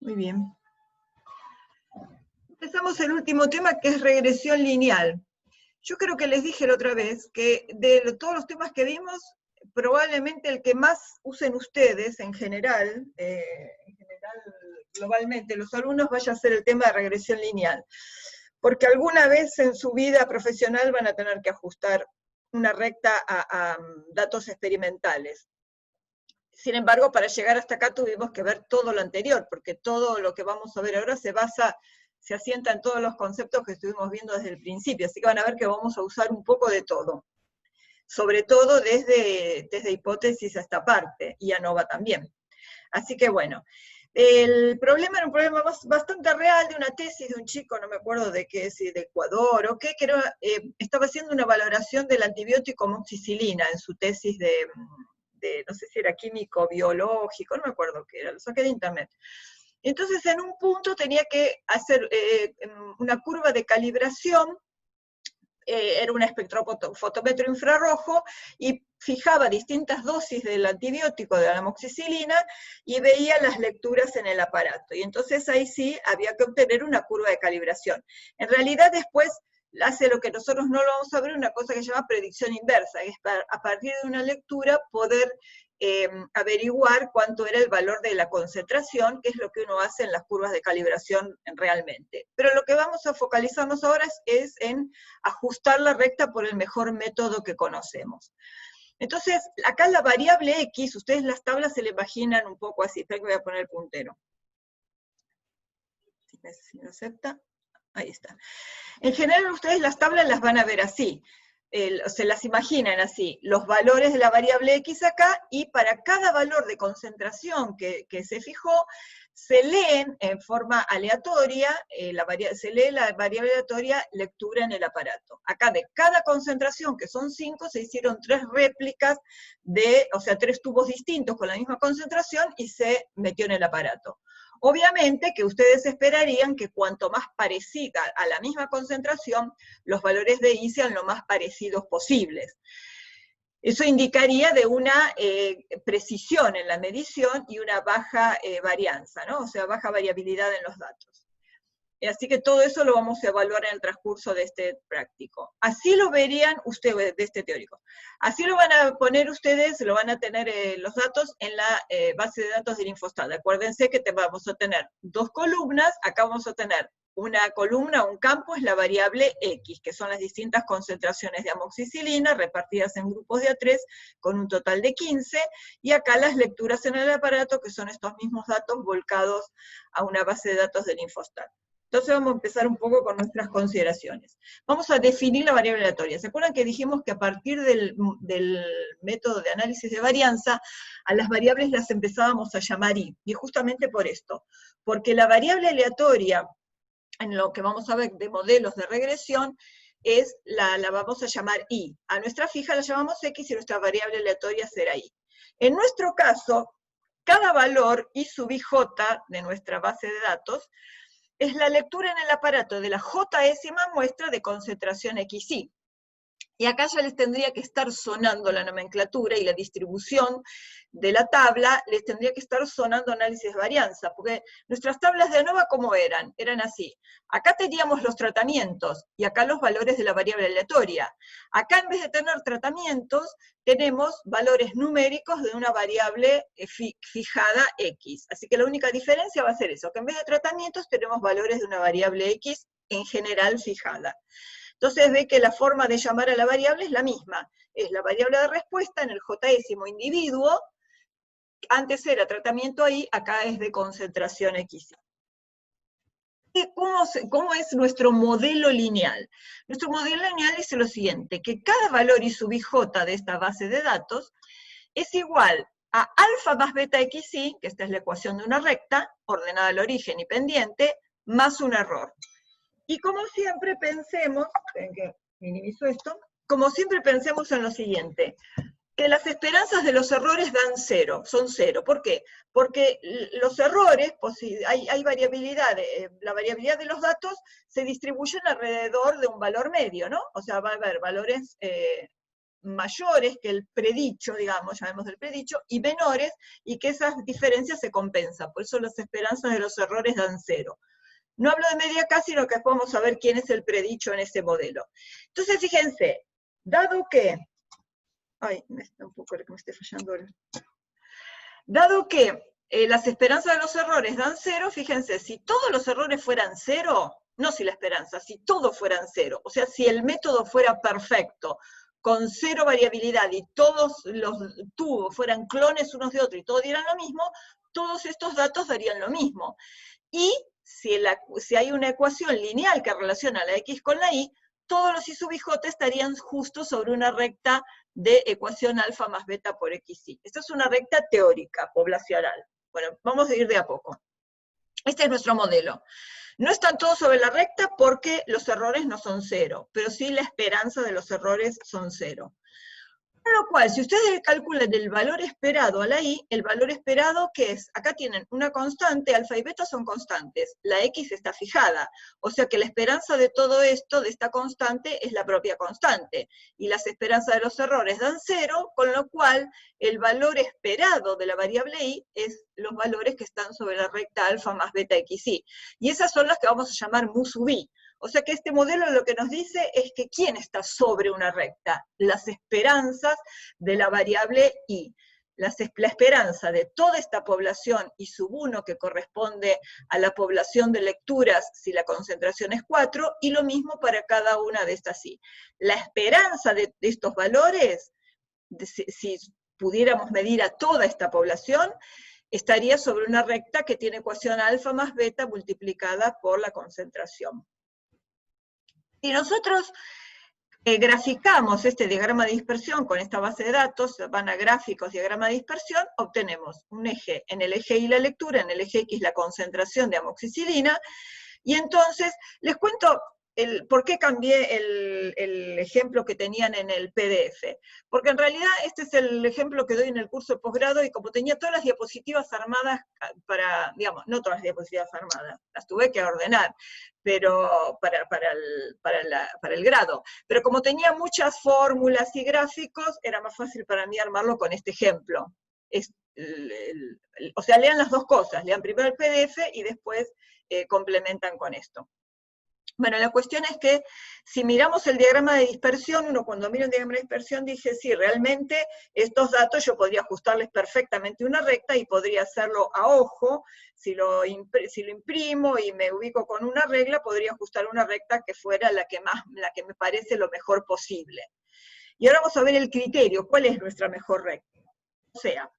Muy bien. Empezamos el último tema, que es regresión lineal. Yo creo que les dije la otra vez que de todos los temas que vimos, probablemente el que más usen ustedes en general globalmente, los alumnos, vaya a ser el tema de regresión lineal. Porque alguna vez en su vida profesional van a tener que ajustar una recta a datos experimentales. Sin embargo, para llegar hasta acá tuvimos que ver todo lo anterior, porque todo lo que vamos a ver ahora se asienta en todos los conceptos que estuvimos viendo desde el principio, así que van a ver que vamos a usar un poco de todo, sobre todo desde hipótesis a esta parte, y ANOVA también. Así que bueno, el problema era un problema bastante real de una tesis de un chico, no me acuerdo de qué, si de Ecuador o qué, que era, estaba haciendo una valoración del antibiótico amoxicilina en su tesis de no sé si era químico, biológico, no me acuerdo qué era, lo saqué de internet. Entonces en un punto tenía que hacer una curva de calibración, era un espectrofotómetro infrarrojo, y fijaba distintas dosis del antibiótico, de la amoxicilina, y veía las lecturas en el aparato. Y entonces ahí sí había que obtener una curva de calibración. En realidad después hace lo que nosotros no lo vamos a ver, una cosa que se llama predicción inversa, que es a partir de una lectura poder averiguar cuánto era el valor de la concentración, que es lo que uno hace en las curvas de calibración realmente. Pero lo que vamos a focalizarnos ahora es en ajustar la recta por el mejor método que conocemos. Entonces, acá la variable X, ustedes las tablas se le imaginan un poco así. Espera que voy a poner el puntero. Si me acepta, ahí está. En general ustedes las tablas las van a ver así, se las imaginan así, los valores de la variable X acá, y para cada valor de concentración que se fijó, se leen en forma aleatoria, se lee la variable aleatoria lectura en el aparato. Acá de cada concentración, que son 5, se hicieron 3 réplicas o sea, 3 tubos distintos con la misma concentración, y se metió en el aparato. Obviamente que ustedes esperarían que cuanto más parecida a la misma concentración, los valores de I sean lo más parecidos posibles. Eso indicaría de una precisión en la medición y una baja varianza, ¿no? O sea, baja variabilidad en los datos. Así que todo eso lo vamos a evaluar en el transcurso de este práctico. Así lo verían ustedes, de este teórico. Así lo van a poner ustedes, lo van a tener los datos en la base de datos del Infostat. Acuérdense que vamos a tener 2 columnas, acá vamos a tener una columna, un campo, es la variable X, que son las distintas concentraciones de amoxicilina repartidas en grupos de A3 con un total de 15, y acá las lecturas en el aparato, que son estos mismos datos volcados a una base de datos del Infostat. Entonces vamos a empezar un poco con nuestras consideraciones. Vamos a definir la variable aleatoria. ¿Se acuerdan que dijimos que a partir del método de análisis de varianza, a las variables las empezábamos a llamar I? Y justamente por esto, porque la variable aleatoria, en lo que vamos a ver de modelos de regresión, la vamos a llamar I. A nuestra fija la llamamos X y nuestra variable aleatoria será I. En nuestro caso, cada valor I sub IJ de nuestra base de datos es la lectura en el aparato de la J-ésima muestra de concentración XY. Y acá ya les tendría que estar sonando la nomenclatura y la distribución de la tabla, les tendría que estar sonando análisis de varianza, porque nuestras tablas de ANOVA, ¿cómo eran? Eran así. Acá teníamos los tratamientos, y acá los valores de la variable aleatoria. Acá, en vez de tener tratamientos, tenemos valores numéricos de una variable fijada X. Así que la única diferencia va a ser eso, que en vez de tratamientos tenemos valores de una variable X en general fijada. Entonces ve que la forma de llamar a la variable es la misma. Es la variable de respuesta en el J-ésimo individuo. Antes era tratamiento ahí, acá es de concentración X. ¿Cómo es nuestro modelo lineal? Nuestro modelo lineal dice lo siguiente, que cada valor I sub IJ de esta base de datos es igual a alfa más beta XY, que esta es la ecuación de una recta, ordenada al origen y pendiente, más un error. Y como siempre pensemos, esperen que minimizo esto, como siempre pensemos en lo siguiente, que las esperanzas de los errores son cero. ¿Por qué? Porque los errores, hay variabilidad, la variabilidad de los datos se distribuyen alrededor de un valor medio, ¿no? O sea, va a haber valores mayores que el predicho, digamos, llamémoslo el predicho, y menores, y que esas diferencias se compensan. Por eso las esperanzas de los errores dan 0. No hablo de media K, sino que después vamos a ver quién es el predicho en ese modelo. Entonces, fíjense, dado que... Ay, me está un poco que me esté fallando. Dado que las esperanzas de los errores dan 0, fíjense, si todos los errores fueran 0, no si la esperanza, si todos fueran 0, o sea, si el método fuera perfecto, con 0 variabilidad y todos los tubos fueran clones unos de otros y todos dieran lo mismo, todos estos datos darían lo mismo. Y si hay una ecuación lineal que relaciona la X con la Y, todos los I sub IJ estarían justo sobre una recta de ecuación alfa más beta por XY. Esta es una recta teórica, poblacional. Bueno, vamos a ir de a poco. Este es nuestro modelo. No están todos sobre la recta porque los errores no son 0, pero sí la esperanza de los errores son 0. Con lo cual, si ustedes calculan el valor esperado a la I, el valor esperado, ¿qué es? Acá tienen una constante, alfa y beta son constantes, la X está fijada, o sea que la esperanza de todo esto, de esta constante, es la propia constante, y las esperanzas de los errores dan 0, con lo cual el valor esperado de la variable I es los valores que están sobre la recta alfa más beta XY, y esas son las que vamos a llamar mu sub I. O sea que este modelo lo que nos dice es que ¿quién está sobre una recta? Las esperanzas de la variable I. La esperanza de toda esta población I sub 1, que corresponde a la población de lecturas si la concentración es 4, y lo mismo para cada una de estas I. La esperanza de estos valores, si pudiéramos medir a toda esta población, estaría sobre una recta que tiene ecuación alfa más beta multiplicada por la concentración. Si nosotros graficamos este diagrama de dispersión con esta base de datos, van a gráficos, diagrama de dispersión, obtenemos un eje, en el eje Y la lectura, en el eje X la concentración de amoxicilina, y entonces les cuento por qué cambié el ejemplo que tenían en el PDF. Porque en realidad este es el ejemplo que doy en el curso de posgrado, y como tenía todas las diapositivas armadas para, digamos, no todas las diapositivas armadas, las tuve que ordenar, pero para el grado. Pero como tenía muchas fórmulas y gráficos, era más fácil para mí armarlo con este ejemplo. O sea, lean las dos cosas, lean primero el PDF y después complementan con esto. Bueno, la cuestión es que si miramos el diagrama de dispersión, uno cuando mira el diagrama de dispersión dice, sí, realmente estos datos yo podría ajustarles perfectamente una recta y podría hacerlo a ojo. Si lo imprimo y me ubico con una regla, podría ajustar una recta que fuera la que me parece lo mejor posible. Y ahora vamos a ver el criterio, ¿cuál es nuestra mejor recta? O sea,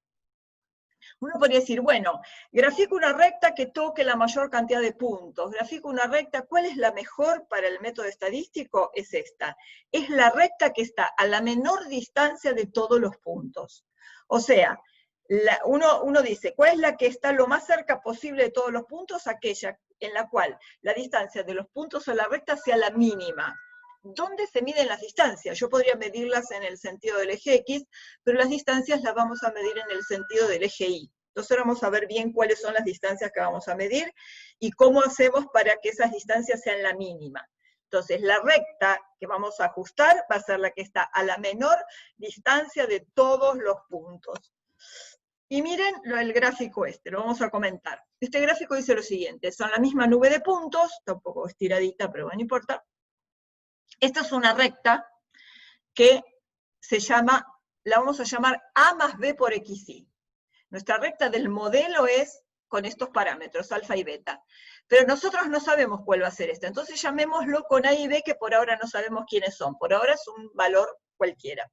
uno podría decir, bueno, grafico una recta que toque la mayor cantidad de puntos, grafico una recta, ¿cuál es la mejor para el método estadístico? Es esta. Es la recta que está a la menor distancia de todos los puntos. O sea, uno dice, ¿cuál es la que está lo más cerca posible de todos los puntos? Aquella en la cual la distancia de los puntos a la recta sea la mínima. ¿Dónde se miden las distancias? Yo podría medirlas en el sentido del eje X, pero las distancias las vamos a medir en el sentido del eje Y. Entonces vamos a ver bien cuáles son las distancias que vamos a medir y cómo hacemos para que esas distancias sean la mínima. Entonces la recta que vamos a ajustar va a ser la que está a la menor distancia de todos los puntos. Y miren el gráfico este, lo vamos a comentar. Este gráfico dice lo siguiente, son la misma nube de puntos, está un poco estiradita, pero bueno, no importa. Esta es una recta que se llama, la vamos a llamar A más B por XY. Nuestra recta del modelo es con estos parámetros, alfa y beta. Pero nosotros no sabemos cuál va a ser esta, entonces llamémoslo con A y B, que por ahora no sabemos quiénes son. Por ahora es un valor cualquiera.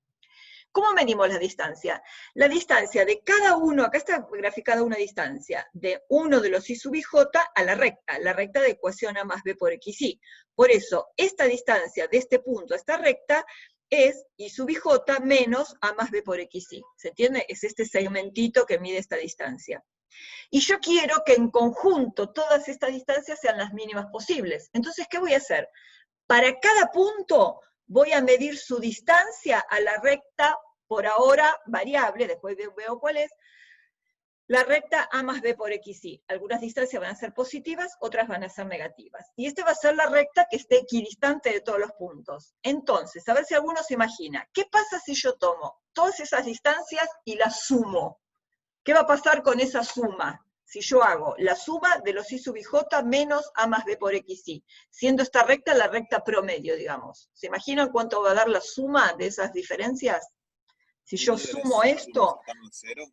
¿Cómo medimos la distancia? La distancia de cada uno, acá está graficada una distancia, de uno de los I sub IJ a la recta de ecuación A más B por XY. Por eso, esta distancia de este punto a esta recta es I sub IJ menos A más B por XY. ¿Se entiende? Es este segmentito que mide esta distancia. Y yo quiero que en conjunto todas estas distancias sean las mínimas posibles. Entonces, ¿qué voy a hacer? Para cada punto voy a medir su distancia a la recta, por ahora variable, después veo cuál es, la recta A más B por XY. Algunas distancias van a ser positivas, otras van a ser negativas. Y esta va a ser la recta que esté equidistante de todos los puntos. Entonces, a ver si alguno se imagina, ¿qué pasa si yo tomo todas esas distancias y las sumo? ¿Qué va a pasar con esa suma? Si yo hago la suma de los I sub IJ menos A más B por XY, siendo esta recta la recta promedio, digamos. ¿Se imaginan cuánto va a dar la suma de esas diferencias? Si yo sumo esto...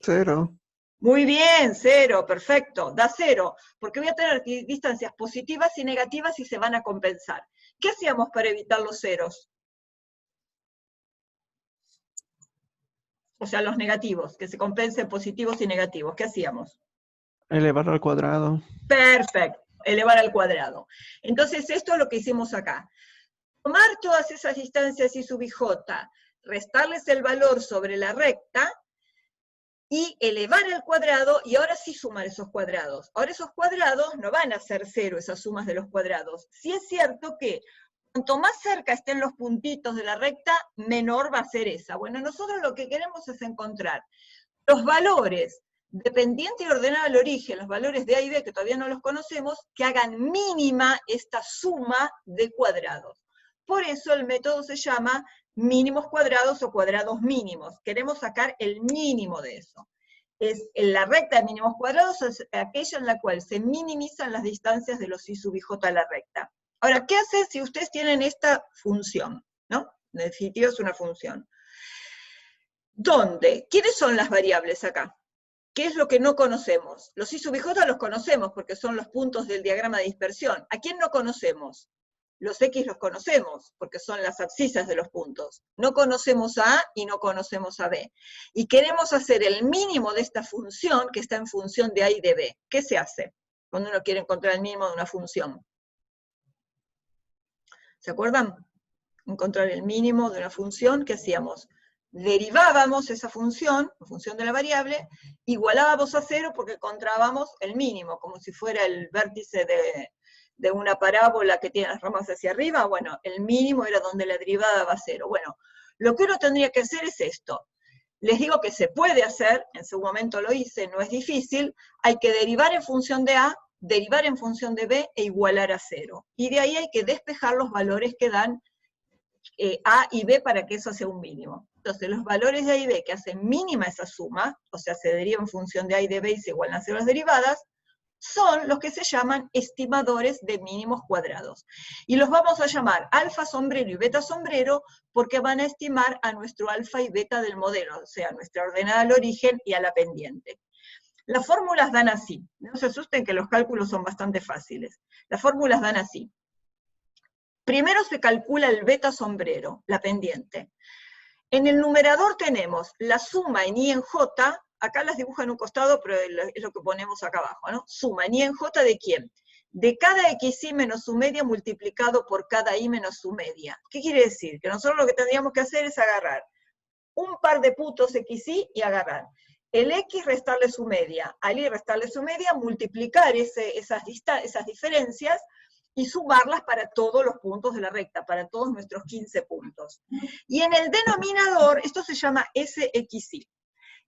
Cero. Muy bien, 0, perfecto, da 0, porque voy a tener distancias positivas y negativas y se van a compensar. ¿Qué hacíamos para evitar los ceros? O sea, los negativos, que se compensen positivos y negativos. ¿Qué hacíamos? Elevar al cuadrado. Perfecto, elevar al cuadrado. Entonces, esto es lo que hicimos acá. Tomar todas esas distancias I sub IJ, restarles el valor sobre la recta, y elevar al cuadrado, y ahora sí sumar esos cuadrados. Ahora esos cuadrados no van a ser 0, esas sumas de los cuadrados. Sí es cierto que cuanto más cerca estén los puntitos de la recta, menor va a ser esa. Bueno, nosotros lo que queremos es encontrar los valores dependiente y ordenado al origen, los valores de A y B, que todavía no los conocemos, que hagan mínima esta suma de cuadrados. Por eso el método se llama mínimos cuadrados o cuadrados mínimos. Queremos sacar el mínimo de eso. La recta de mínimos cuadrados es aquella en la cual se minimizan las distancias de los I sub IJ a la recta. Ahora, ¿qué hace si ustedes tienen esta función? ¿No? En definitiva es una función. ¿Dónde? ¿Quiénes son las variables acá? ¿Qué es lo que no conocemos? Los I sub IJ los conocemos porque son los puntos del diagrama de dispersión. ¿A quién no conocemos? Los X los conocemos, porque son las abscisas de los puntos. No conocemos a A y no conocemos a B. Y queremos hacer el mínimo de esta función, que está en función de A y de B. ¿Qué se hace cuando uno quiere encontrar el mínimo de una función? ¿Se acuerdan? Encontrar el mínimo de una función, ¿qué hacíamos? Derivábamos esa función, la función de la variable, igualábamos a 0 porque encontrábamos el mínimo, como si fuera el vértice de una parábola que tiene las ramas hacia arriba. Bueno, el mínimo era donde la derivada va a 0. Bueno, lo que uno tendría que hacer es esto. Les digo que se puede hacer, en su momento lo hice, no es difícil, hay que derivar en función de A, derivar en función de B e igualar a 0. Y de ahí hay que despejar los valores que dan A y B para que eso sea un mínimo. Entonces, los valores de A y B que hacen mínima esa suma, o sea, se deriva en función de A y de B y se igualan a 0 las derivadas, son los que se llaman estimadores de mínimos cuadrados. Y los vamos a llamar alfa sombrero y beta sombrero porque van a estimar a nuestro alfa y beta del modelo, o sea, nuestra ordenada al origen y a la pendiente. Las fórmulas dan así. No se asusten que los cálculos son bastante fáciles. Las fórmulas dan así. Primero se calcula el beta sombrero, la pendiente. En el numerador tenemos la suma en I en J, acá las dibujo en un costado, pero es lo que ponemos acá abajo, ¿no? Suma en I en J ¿de quién? De cada XY menos su media multiplicado por cada I menos su media. ¿Qué quiere decir? Que nosotros lo que tendríamos que hacer es agarrar un par de puntos XY y agarrar el X, restarle su media, al Y restarle su media, multiplicar esas diferencias, y sumarlas para todos los puntos de la recta, para todos nuestros 15 puntos. Y en el denominador, esto se llama SXY,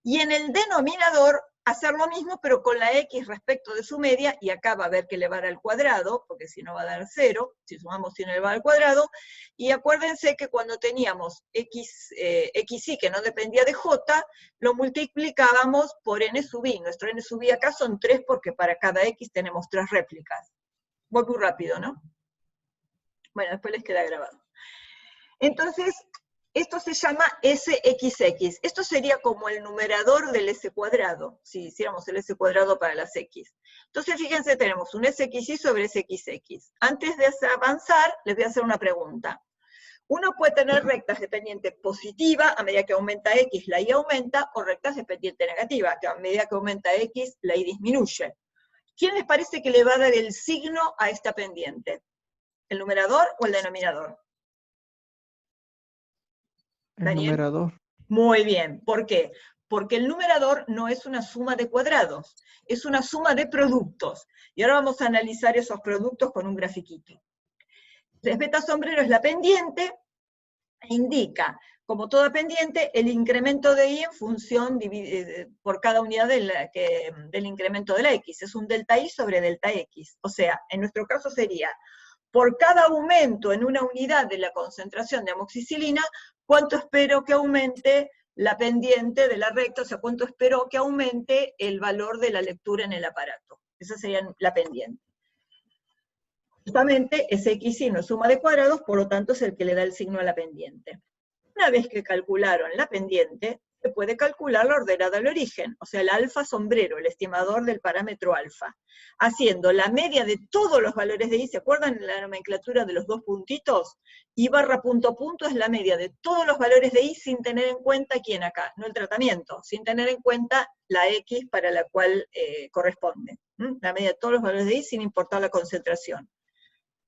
y en el denominador hacer lo mismo, pero con la X respecto de su media, y acá va a haber que elevar al cuadrado, porque si no va a dar 0, si sumamos sin elevar al cuadrado, y acuérdense que cuando teníamos XY que no dependía de J, lo multiplicábamos por N sub I. Nuestro N sub I acá son 3 porque para cada X tenemos 3 réplicas. Voy muy rápido, ¿no? Bueno, después les queda grabado. Entonces, esto se llama SXX. Esto sería como el numerador del S cuadrado, si hiciéramos el S cuadrado para las X. Entonces, fíjense, tenemos un SXY sobre SXX. Antes de avanzar, les voy a hacer una pregunta. Uno puede tener rectas de pendiente positiva, a medida que aumenta X, la Y aumenta, o rectas de pendiente negativa, que a medida que aumenta X, la Y disminuye. ¿Quién les parece que le va a dar el signo a esta pendiente? ¿El numerador o el denominador? El numerador. Muy bien. ¿Por qué? Porque el numerador no es una suma de cuadrados, es una suma de productos. Y ahora vamos a analizar esos productos con un grafiquito. El beta sombrero es la pendiente, e indica como toda pendiente, el incremento de y en función por cada unidad del incremento de la x. Es un delta y sobre delta x. O sea, en nuestro caso sería, por cada aumento en una unidad de la concentración de amoxicilina, ¿cuánto espero que aumente la pendiente de la recta? O sea, ¿cuánto espero que aumente el valor de la lectura en el aparato? Esa sería la pendiente. Justamente ese x signo es suma de cuadrados, por lo tanto es el que le da el signo a la pendiente. Una vez que calcularon la pendiente, se puede calcular la ordenada al origen, o sea, el alfa sombrero, el estimador del parámetro alfa, haciendo la media de todos los valores de y. ¿Se acuerdan la nomenclatura de los dos puntitos? Y barra punto a punto es la media de todos los valores de y sin tener en cuenta quién acá, no el tratamiento, sin tener en cuenta la x para la cual corresponde. La media de todos los valores de y sin importar la concentración.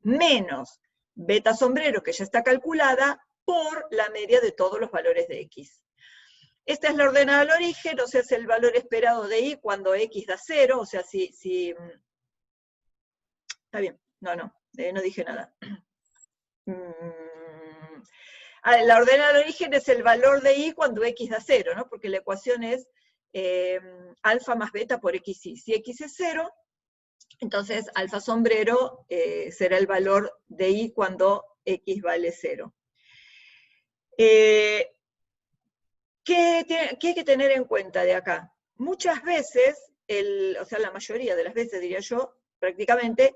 Menos beta sombrero, que ya está calculada, por la media de todos los valores de x. Esta es la ordenada al origen, o sea, es el valor esperado de y cuando x da 0, o sea, si está bien, no dije nada. La ordenada al origen es el valor de y cuando x da 0, ¿no? Porque la ecuación es alfa más beta por xy. Si x es 0, entonces alfa sombrero será el valor de y cuando x vale 0. ¿Qué hay que tener en cuenta de acá? Muchas veces, o sea, la mayoría de las veces, diría yo, prácticamente,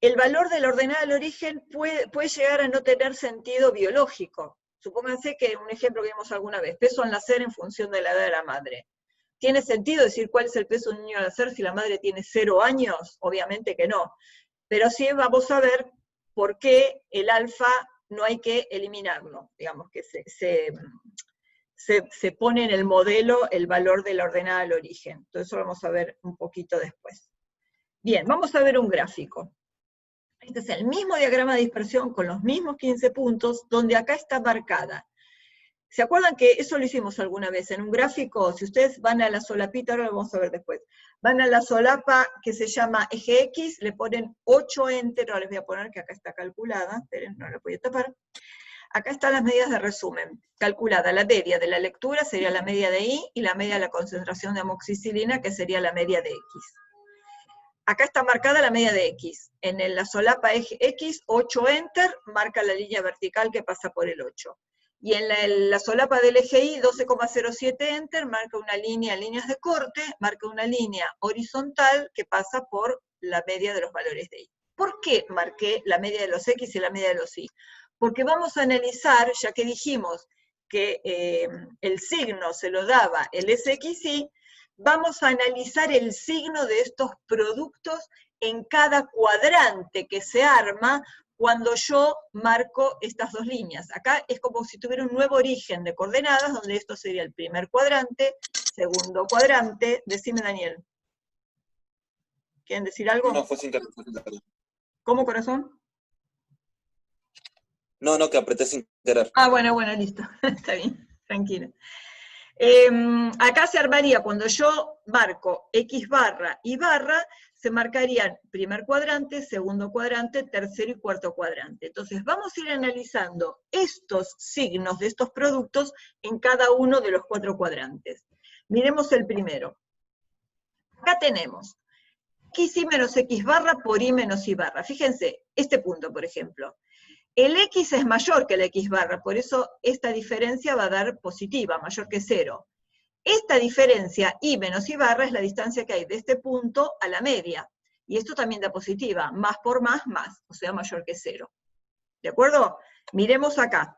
el valor de la ordenada al origen puede llegar a no tener sentido biológico. Supónganse que, un ejemplo que vimos alguna vez, peso al nacer en función de la edad de la madre. ¿Tiene sentido decir cuál es el peso de un niño al nacer si la madre tiene 0 años? Obviamente que no. Pero sí vamos a ver por qué el alfa no hay que eliminarlo. Digamos que se pone en el modelo el valor de la ordenada al origen. Entonces eso lo vamos a ver un poquito después. Bien, vamos a ver un gráfico. Este es el mismo diagrama de dispersión con los mismos 15 puntos, donde acá está marcada. ¿Se acuerdan que eso lo hicimos alguna vez? En un gráfico, si ustedes van a la solapita, ahora lo vamos a ver después, van a la solapa que se llama eje X, le ponen 8 enter, ahora les voy a poner que acá está calculada, esperen, no la voy a tapar. Acá están las medidas de resumen. Calculada la media de la lectura sería la media de y la media de la concentración de amoxicilina, que sería la media de x. Acá está marcada la media de x. En la solapa eje X, 8 enter, marca la línea vertical que pasa por el 8. Y en la solapa del eje Y, 12,07 enter, marca una línea, líneas de corte, marca una línea horizontal que pasa por la media de los valores de Y. ¿Por qué marqué la media de los X y la media de los Y? Porque vamos a analizar, ya que dijimos que el signo se lo daba el SXY, vamos a analizar el signo de estos productos en cada cuadrante que se arma cuando yo marco estas dos líneas. Acá es como si tuviera un nuevo origen de coordenadas, donde esto sería el primer cuadrante, segundo cuadrante. Decime, Daniel. ¿Quieren decir algo? No, fue sin querer. ¿Cómo, corazón? No, que apreté sin querer. Ah, bueno, listo. Está bien, tranquilo. Acá se armaría, cuando yo marco X barra y barra, se marcarían primer cuadrante, segundo cuadrante, tercero y cuarto cuadrante. Entonces vamos a ir analizando estos signos de estos productos en cada uno de los 4 cuadrantes. Miremos el primero. Acá tenemos XY menos X barra por Y menos Y barra. Fíjense, este punto, por ejemplo. El X es mayor que el X barra, por eso esta diferencia va a dar positiva, mayor que 0. Esta diferencia, Y menos Y barra, es la distancia que hay de este punto a la media. Y esto también da positiva, más por más, o sea, mayor que 0. ¿De acuerdo? Miremos acá.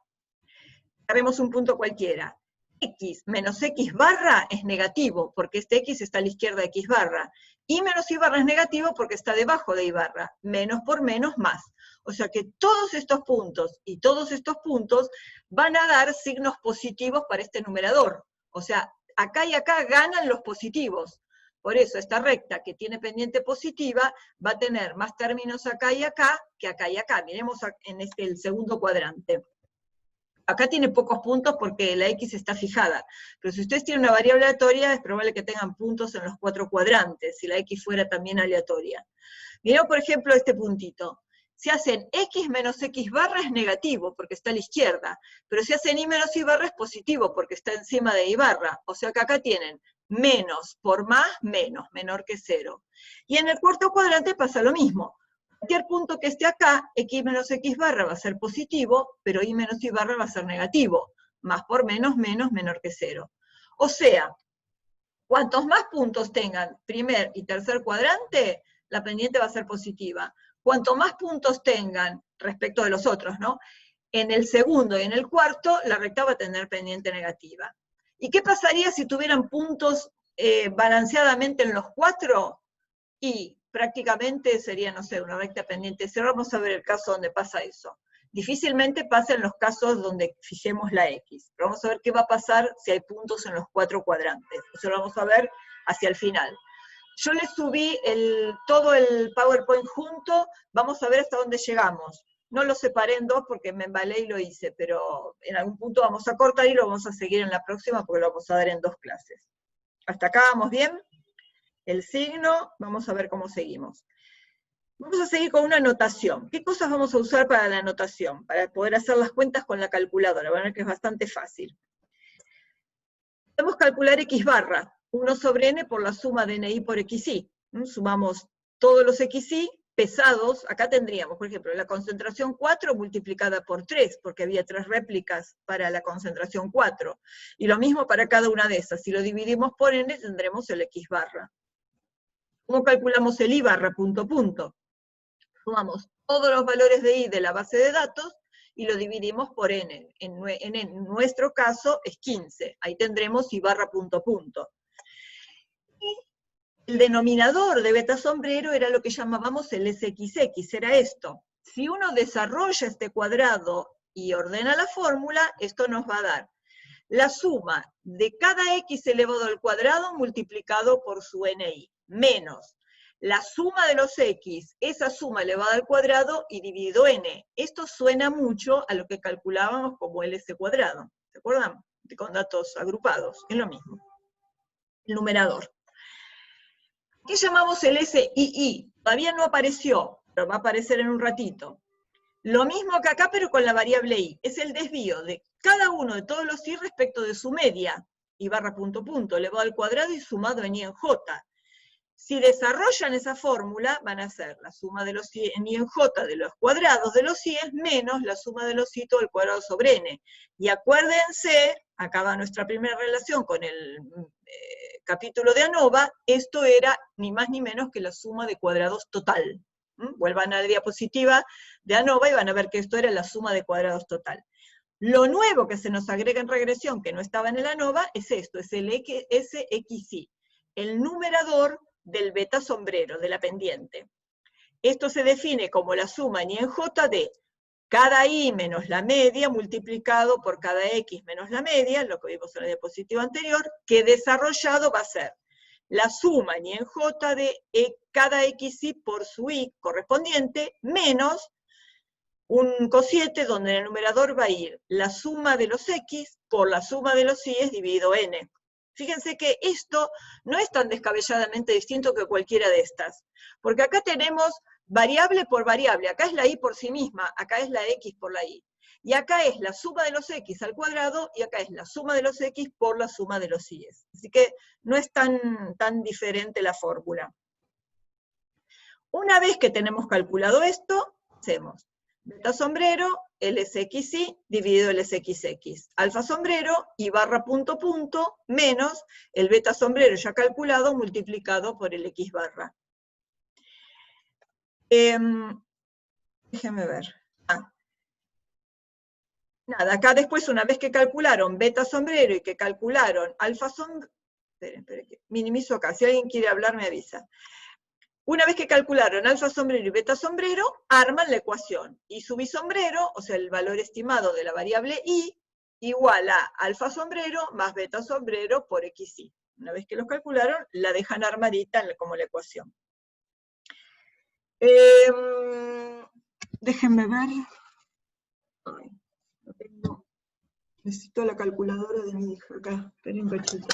Haremos un punto cualquiera. X menos X barra es negativo, porque este X está a la izquierda de X barra. Y menos Y barra es negativo porque está debajo de Y barra. Menos por menos, más. O sea que todos estos puntos y todos estos puntos van a dar signos positivos para este numerador. O sea, acá y acá ganan los positivos. Por eso esta recta que tiene pendiente positiva va a tener más términos acá y acá que acá y acá. Miremos en el segundo cuadrante. Acá tiene pocos puntos porque la X está fijada, pero si ustedes tienen una variable aleatoria, es probable que tengan puntos en los 4 cuadrantes, si la X fuera también aleatoria. Miremos, por ejemplo, este puntito. Si hacen x menos x barra es negativo, porque está a la izquierda, pero si hacen y menos y barra es positivo, porque está encima de y barra. O sea que acá tienen menos por más, menos, menor que 0. Y en el cuarto cuadrante pasa lo mismo. Cualquier punto que esté acá, x menos x barra va a ser positivo, pero y menos y barra va a ser negativo. Más por menos, menos, menor que 0. O sea, cuantos más puntos tengan primer y tercer cuadrante, la pendiente va a ser positiva. Cuanto más puntos tengan respecto de los otros, ¿no? En el segundo y en el cuarto, la recta va a tener pendiente negativa. ¿Y qué pasaría si tuvieran puntos balanceadamente en los 4? Y prácticamente sería, no sé, una recta pendiente 0. Vamos a ver el caso donde pasa eso. Difícilmente pasa en los casos donde fijemos la X. Pero vamos a ver qué va a pasar si hay puntos en los 4 cuadrantes. Eso lo vamos a ver hacia el final. Yo les subí todo el PowerPoint junto, vamos a ver hasta dónde llegamos. No lo separé en dos porque me embalé y lo hice, pero en algún punto vamos a cortar y lo vamos a seguir en la próxima porque lo vamos a dar en 2 clases. ¿Hasta acá vamos bien? El signo, vamos a ver cómo seguimos. Vamos a seguir con una anotación. ¿Qué cosas vamos a usar para la anotación? Para poder hacer las cuentas con la calculadora. Van a ver que es bastante fácil. Podemos calcular x barra, 1 sobre n por la suma de ni por xy. Sumamos todos los xy pesados. Acá tendríamos, por ejemplo, la concentración 4 multiplicada por 3, porque había 3 réplicas para la concentración 4. Y lo mismo para cada una de esas. Si lo dividimos por n, tendremos el x barra. ¿Cómo calculamos el i barra punto punto? Sumamos todos los valores de i de la base de datos y lo dividimos por n. En nuestro caso es 15. Ahí tendremos i barra punto punto. Y el denominador de beta sombrero era lo que llamábamos el SXX, era esto. Si uno desarrolla este cuadrado y ordena la fórmula, esto nos va a dar la suma de cada x elevado al cuadrado multiplicado por su ni, menos la suma de los x, esa suma elevada al cuadrado y dividido n. Esto suena mucho a lo que calculábamos como el s cuadrado. ¿Se acuerdan? Con datos agrupados, es lo mismo. El numerador. ¿Qué llamamos el SII? Todavía no apareció, pero va a aparecer en un ratito. Lo mismo que acá, pero con la variable i. Es el desvío de cada uno de todos los i respecto de su media, i barra punto punto, elevado al cuadrado y sumado en i en j. Si desarrollan esa fórmula, van a ser la suma de los i en i en j de los cuadrados de los i menos la suma de los i todo al cuadrado sobre n. Y acuérdense, acá va nuestra primera relación con el capítulo de ANOVA, esto era ni más ni menos que la suma de cuadrados total. Vuelvan a la diapositiva de ANOVA y van a ver que esto era la suma de cuadrados total. Lo nuevo que se nos agrega en regresión, que no estaba en el ANOVA, es esto, es el SXY, el numerador del beta sombrero, de la pendiente. Esto se define como la suma en i en j de cada i menos la media multiplicado por cada x menos la media, lo que vimos en la diapositiva anterior, que desarrollado va a ser la suma en i en j de cada xy por su i correspondiente, menos un cociente donde en el numerador va a ir la suma de los x por la suma de los y dividido n. Fíjense que esto no es tan descabelladamente distinto que cualquiera de estas, porque acá tenemos variable por variable, acá es la y por sí misma, acá es la x por la y. Y acá es la suma de los x al cuadrado, y acá es la suma de los x por la suma de los y. Así que no es tan diferente la fórmula. Una vez que tenemos calculado esto, hacemos beta sombrero, LSXY, dividido LSXX. Alfa sombrero, y barra punto punto, menos el beta sombrero ya calculado, multiplicado por el X barra. Déjenme ver. Nada, acá después, una vez que calcularon beta sombrero y que calcularon alfa sombrero, esperen, minimizo acá, si alguien quiere hablar me avisa. Una vez que calcularon alfa sombrero y beta sombrero, arman la ecuación. Y su bisombrero, o sea, el valor estimado de la variable y, igual a alfa sombrero más beta sombrero por xy. Una vez que los calcularon, la dejan armadita como la ecuación. Déjenme ver. Ay, no tengo. Necesito la calculadora de mi hija acá. Esperen un cachito.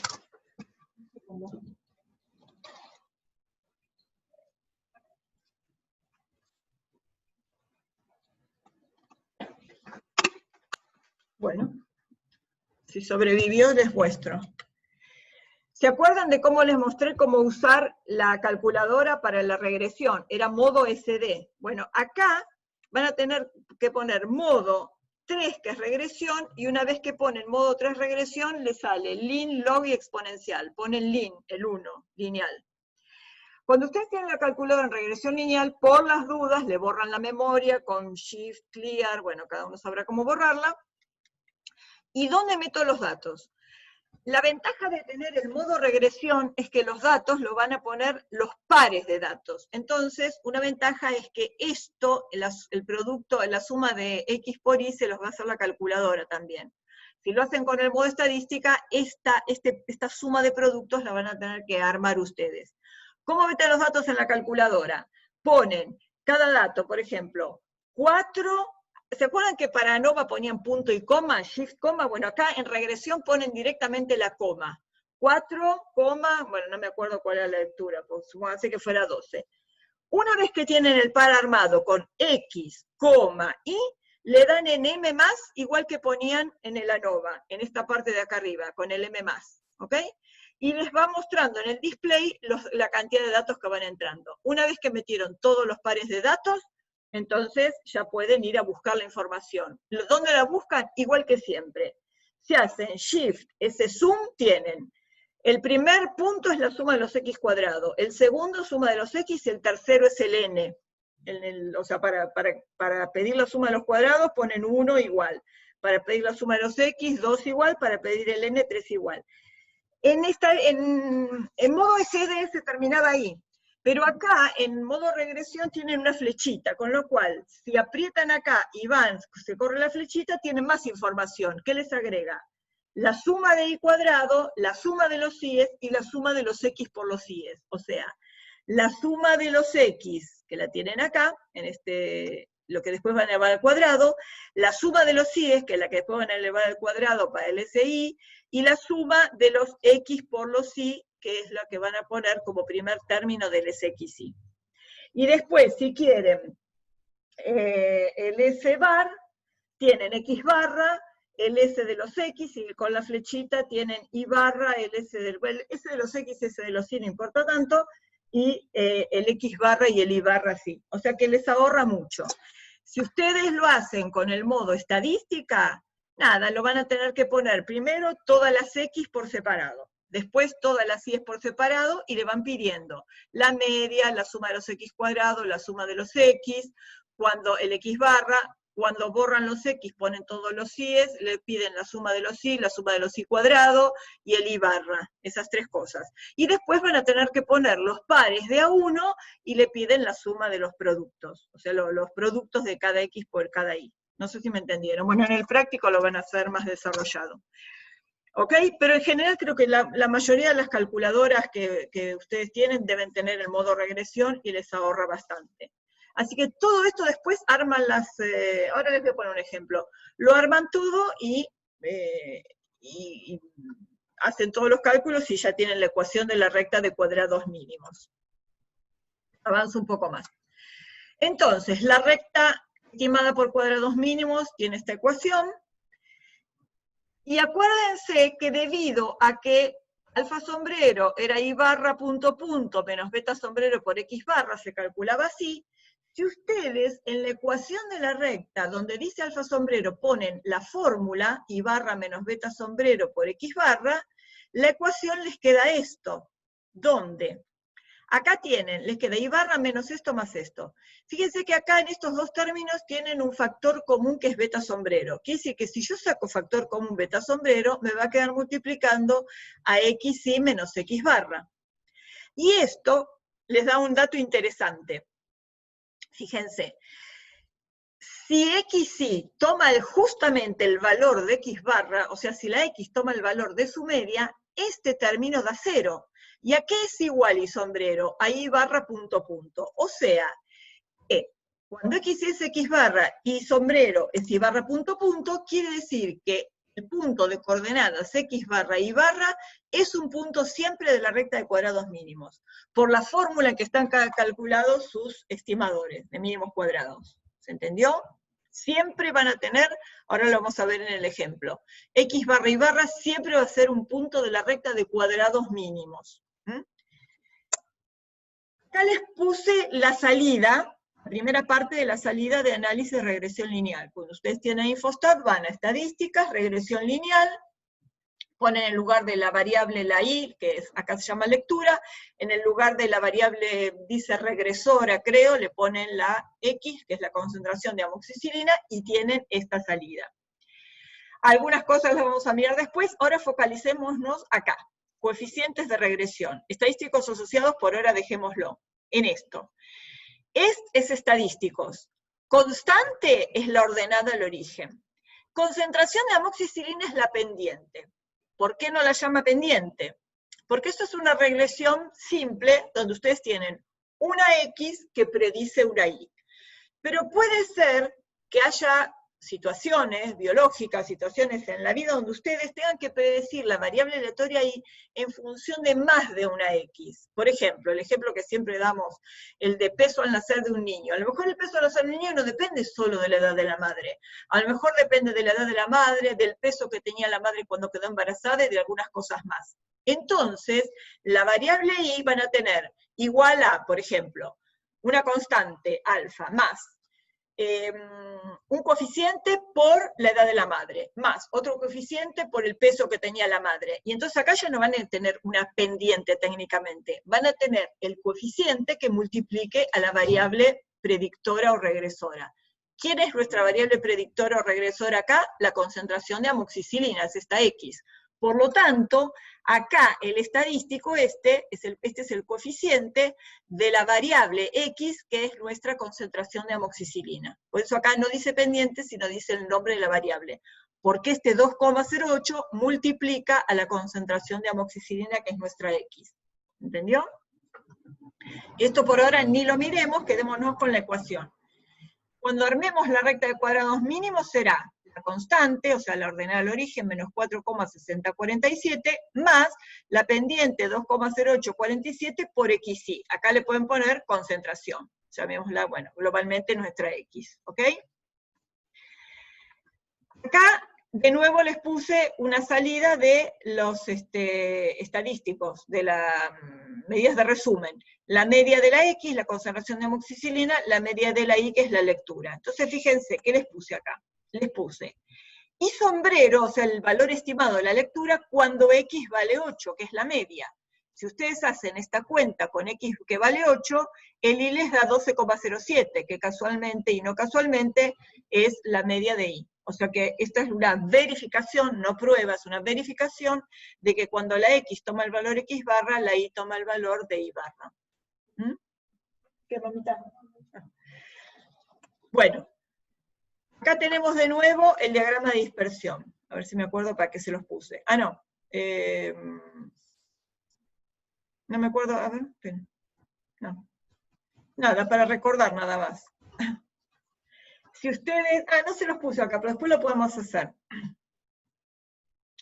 Bueno, si sobrevivió es vuestro. ¿Se acuerdan de cómo les mostré cómo usar la calculadora para la regresión? Era modo SD. Bueno, acá van a tener que poner modo 3, que es regresión, y una vez que ponen modo 3 regresión, les sale lin, log y exponencial. Ponen lin, el 1, lineal. Cuando ustedes tienen la calculadora en regresión lineal, por las dudas, le borran la memoria con Shift, Clear, bueno, cada uno sabrá cómo borrarla. ¿Y dónde meto los datos? La ventaja de tener el modo regresión es que los datos lo van a poner los pares de datos. Entonces, una ventaja es que esto, el producto, la suma de X por Y, se los va a hacer la calculadora también. Si lo hacen con el modo estadística, esta suma de productos la van a tener que armar ustedes. ¿Cómo meten los datos en la calculadora? Ponen cada dato, por ejemplo, 4... ¿Se acuerdan que para ANOVA ponían punto y coma, shift, coma? Bueno, acá en regresión ponen directamente la coma. 4, bueno, no me acuerdo cuál era la lectura, pues supónganse que fuera 12. Una vez que tienen el par armado con X, coma, y, le dan en M+, igual que ponían en el ANOVA, en esta parte de acá arriba, con el M+, ¿ok? Y les va mostrando en el display la cantidad de datos que van entrando. Una vez que metieron todos los pares de datos, entonces ya pueden ir a buscar la información. ¿Dónde la buscan? Igual que siempre. Si hacen Shift, ese zoom, tienen. El primer punto es la suma de los X cuadrados, el segundo suma de los X y el tercero es el N. O sea, para pedir la suma de los cuadrados ponen 1 igual. Para pedir la suma de los X, 2 igual. Para pedir el N, 3 igual. En modo SD se terminaba ahí. Pero acá, en modo regresión, tienen una flechita, con lo cual, si aprietan acá y se corre la flechita, tienen más información. ¿Qué les agrega? La suma de y cuadrado, la suma de los i's y la suma de los x por los i's. O sea, la suma de los x, que la tienen acá, en lo que después van a elevar al cuadrado, la suma de los i's, que es la que después van a elevar al cuadrado para el SI, y la suma de los x por los y, que es la que van a poner como primer término del SXY. Y después, si quieren el S bar, tienen X barra, el S de los X, y con la flechita tienen Y barra, el S de los X, S de los Y, no importa tanto, y el X barra y el Y barra sí. O sea que les ahorra mucho. Si ustedes lo hacen con el modo estadística, nada, lo van a tener que poner primero todas las X por separado. Después todas las y por separado y le van pidiendo la media, la suma de los x cuadrados, la suma de los x, cuando el x barra, cuando borran los x ponen todos los y's, le piden la suma de los y, la suma de los y cuadrado y el y barra, esas tres cosas. Y después van a tener que poner los pares de A1 y le piden la suma de los productos, o sea, los productos de cada x por cada y. No sé si me entendieron. Bueno, en el práctico lo van a hacer más desarrollado. ¿Ok? Pero en general creo que la mayoría de las calculadoras que ustedes tienen deben tener el modo regresión y les ahorra bastante. Así que todo esto después arman ahora les voy a poner un ejemplo. Lo arman todo y hacen todos los cálculos y ya tienen la ecuación de la recta de cuadrados mínimos. Avanzo un poco más. Entonces, la recta estimada por cuadrados mínimos tiene esta ecuación. Y acuérdense que debido a que alfa sombrero era y barra punto punto menos beta sombrero por x barra, se calculaba así, si ustedes en la ecuación de la recta, donde dice alfa sombrero, ponen la fórmula y barra menos beta sombrero por x barra, la ecuación les queda esto, ¿dónde? Acá tienen, les queda y barra menos esto más esto. Fíjense que acá en estos dos términos tienen un factor común que es beta sombrero. Quiere decir que si yo saco factor común beta sombrero, me va a quedar multiplicando a xy menos x barra. Y esto les da un dato interesante. Fíjense, si xy toma justamente el valor de x barra, o sea, si la x toma el valor de su media, este término da 0. ¿Y a qué es igual y sombrero? A y barra punto punto. O sea, cuando x es x barra y sombrero es y barra punto punto, quiere decir que el punto de coordenadas x barra y barra es un punto siempre de la recta de cuadrados mínimos, por la fórmula en que están calculados sus estimadores de mínimos cuadrados. ¿Se entendió? siempre van a tener, ahora lo vamos a ver en el ejemplo, x barra y barra siempre va a ser un punto de la recta de cuadrados mínimos. Acá les puse la salida, la primera parte de la salida de análisis de regresión lineal. Cuando ustedes tienen Infostat, van a estadísticas, regresión lineal, ponen en lugar de la variable la i, que acá se llama lectura, en el lugar de la variable, dice regresora, creo, le ponen la x, que es la concentración de amoxicilina, y tienen esta salida. Algunas cosas las vamos a mirar después, ahora focalicémonos acá. Coeficientes de regresión. Estadísticos asociados, por ahora dejémoslo en esto. Es estadísticos. Constante es la ordenada al origen. Concentración de amoxicilina es la pendiente. ¿Por qué no la llama pendiente? Porque esto es una regresión simple, donde ustedes tienen una X que predice una Y. Pero puede ser que haya situaciones biológicas, situaciones en la vida donde ustedes tengan que predecir la variable aleatoria Y en función de más de una X. Por ejemplo, el ejemplo que siempre damos, el de peso al nacer de un niño. A lo mejor el peso al nacer de un niño no depende solo de la edad de la madre. A lo mejor depende de la edad de la madre, del peso que tenía la madre cuando quedó embarazada y de algunas cosas más. Entonces, la variable Y van a tener igual a, por ejemplo, una constante, alfa, más un coeficiente por la edad de la madre, más otro coeficiente por el peso que tenía la madre. Y entonces acá ya no van a tener una pendiente técnicamente, van a tener el coeficiente que multiplique a la variable predictora o regresora. ¿Quién es nuestra variable predictora o regresora acá? La concentración de amoxicilina, es esta X. Por lo tanto, acá el estadístico este es el coeficiente de la variable X, que es nuestra concentración de amoxicilina. Por eso acá no dice pendiente, sino dice el nombre de la variable. Porque este 2,08 multiplica a la concentración de amoxicilina, que es nuestra X. ¿Entendió? Esto por ahora ni lo miremos, quedémonos con la ecuación. Cuando armemos la recta de cuadrados mínimos será la constante, o sea, la ordenada al origen, menos 4,6047, más la pendiente 2,0847 por XY. Acá le pueden poner concentración. Llamémosla, bueno, globalmente nuestra X, ¿ok? Acá, de nuevo, les puse una salida de los estadísticos, de las medidas de resumen. La media de la X, la concentración de amoxicilina, la media de la Y, que es la lectura. Entonces, fíjense, ¿qué les puse acá? Les puse y sombrero, o sea, el valor estimado de la lectura, cuando X vale 8, que es la media. Si ustedes hacen esta cuenta con X que vale 8, el Y les da 12,07, que casualmente y no casualmente es la media de Y. O sea que esta es una verificación, no prueba, es una verificación de que cuando la X toma el valor X barra, la Y toma el valor de Y barra. ¿Mm? ¿Qué, mamita? Bueno. Acá tenemos de nuevo el diagrama de dispersión. A ver si me acuerdo para qué se los puse. Ah, no. No me acuerdo, a ver. No. Nada, para recordar nada más. Si ustedes... Ah, no se los puse acá, pero después lo podemos hacer.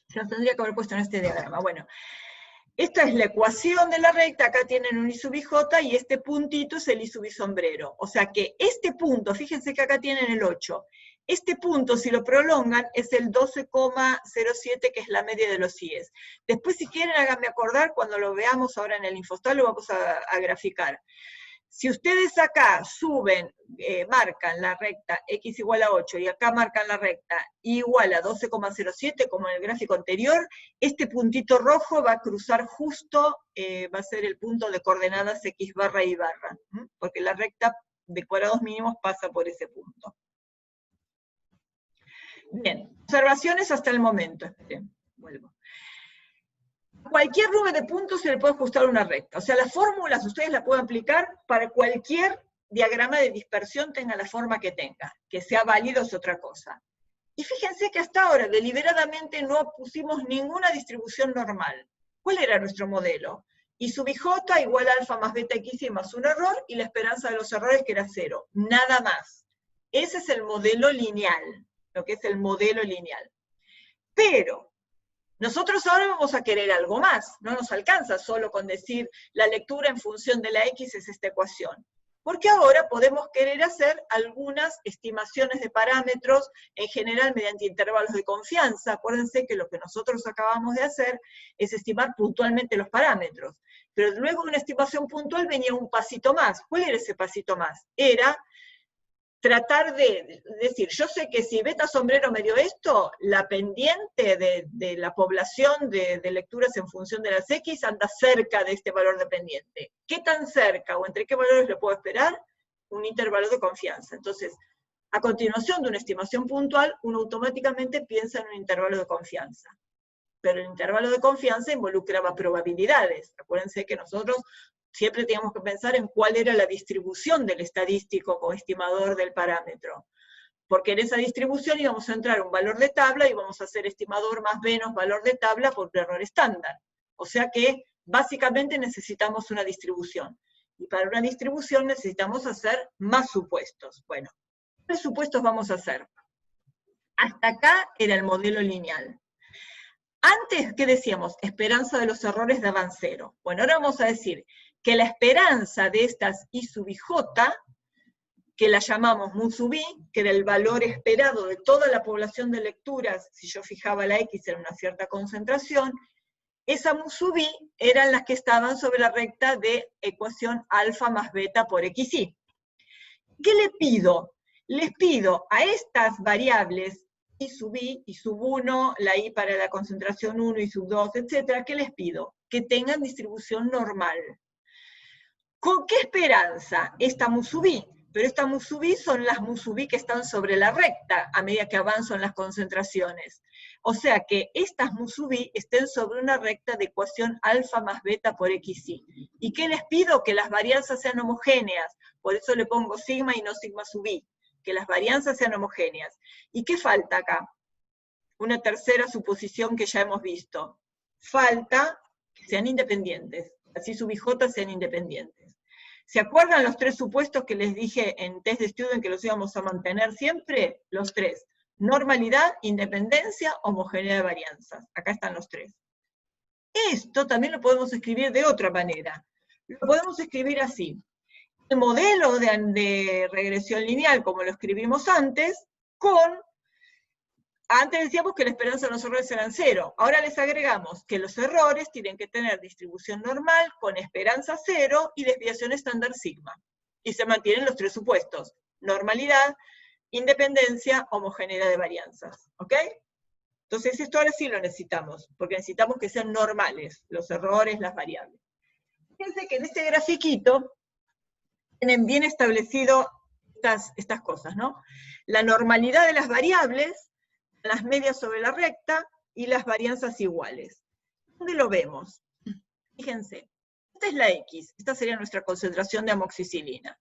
Se los tendría que haber puesto en este diagrama. Bueno, esta es la ecuación de la recta. Acá tienen un I sub IJ y este puntito es el I sub I sombrero. O sea que este punto, fíjense que acá tienen el 8. Este punto, si lo prolongan, es el 12,07, que es la media de los IES. Después, si quieren, háganme acordar, cuando lo veamos ahora en el Infostat, lo vamos a graficar. Si ustedes acá suben, marcan la recta X igual a 8, y acá marcan la recta Y igual a 12,07, como en el gráfico anterior, este puntito rojo va a cruzar justo, va a ser el punto de coordenadas X barra y barra, porque la recta de cuadrados mínimos pasa por ese punto. Bien, observaciones hasta el momento. Esperen, vuelvo. Cualquier nube de puntos se le puede ajustar una recta. O sea, las fórmulas ustedes las pueden aplicar para cualquier diagrama de dispersión, tenga la forma que tenga. Que sea válido es otra cosa. Y fíjense que hasta ahora, deliberadamente, no pusimos ninguna distribución normal. ¿Cuál era nuestro modelo? Y sub IJ igual a alfa más beta X más un error, y la esperanza de los errores que era 0. Nada más. Ese es el modelo lineal. Lo que es el modelo lineal. Pero nosotros ahora vamos a querer algo más, no nos alcanza solo con decir la lectura en función de la X es esta ecuación. Porque ahora podemos querer hacer algunas estimaciones de parámetros, en general mediante intervalos de confianza. Acuérdense que lo que nosotros acabamos de hacer es estimar puntualmente los parámetros. Pero luego de una estimación puntual venía un pasito más. ¿Cuál era ese pasito más? Era tratar de decir, yo sé que si Beta Sombrero me dio esto, la pendiente de la población de lecturas en función de las X anda cerca de este valor de pendiente. ¿Qué tan cerca o entre qué valores le puedo esperar? Un intervalo de confianza. Entonces, a continuación de una estimación puntual, uno automáticamente piensa en un intervalo de confianza. Pero el intervalo de confianza involucraba probabilidades. Acuérdense que nosotros siempre teníamos que pensar en cuál era la distribución del estadístico como estimador del parámetro. Porque en esa distribución íbamos a entrar un valor de tabla y íbamos a hacer estimador más menos valor de tabla por error estándar. O sea que básicamente necesitamos una distribución. Y para una distribución necesitamos hacer más supuestos. Bueno, ¿qué supuestos vamos a hacer? Hasta acá era el modelo lineal. Antes, ¿qué decíamos? Esperanza de los errores daban 0. Bueno, ahora vamos a decir que la esperanza de estas I sub ij, que la llamamos mu sub i, que era el valor esperado de toda la población de lecturas, si yo fijaba la X en una cierta concentración, esa mu sub i eran las que estaban sobre la recta de ecuación alfa más beta por xi. ¿Qué le pido? Les pido a estas variables, I sub i, I sub 1, la I para la concentración 1, I sub 2, etc., ¿qué les pido? Que tengan distribución normal. ¿Con qué esperanza? Esta mu sub i, pero esta mu sub i son las mu sub i que están sobre la recta a medida que avanzo en las concentraciones. O sea que estas mu sub i estén sobre una recta de ecuación alfa más beta por xi. ¿Y qué les pido? Que las varianzas sean homogéneas, por eso le pongo sigma y no sigma sub i, que las varianzas sean homogéneas. ¿Y qué falta acá? Una tercera suposición que ya hemos visto. Falta que sean independientes, así sub i j sean independientes. ¿Se acuerdan los tres supuestos que les dije en test de student que los íbamos a mantener siempre? Los tres. Normalidad, independencia, homogeneidad de varianzas. Acá están los tres. Esto también lo podemos escribir de otra manera. Lo podemos escribir así. El modelo de regresión lineal, como lo escribimos antes, antes decíamos que la esperanza de los errores eran 0, ahora les agregamos que los errores tienen que tener distribución normal con esperanza 0 y desviación estándar sigma. Y se mantienen los tres supuestos, normalidad, independencia, homogeneidad de varianzas, ¿ok? Entonces esto ahora sí lo necesitamos, porque necesitamos que sean normales, los errores, las variables. Fíjense que en este grafiquito tienen bien establecido estas cosas, ¿no? La normalidad de las variables, las medias sobre la recta, y las varianzas iguales. ¿Dónde lo vemos? Fíjense, esta es la X, esta sería nuestra concentración de amoxicilina.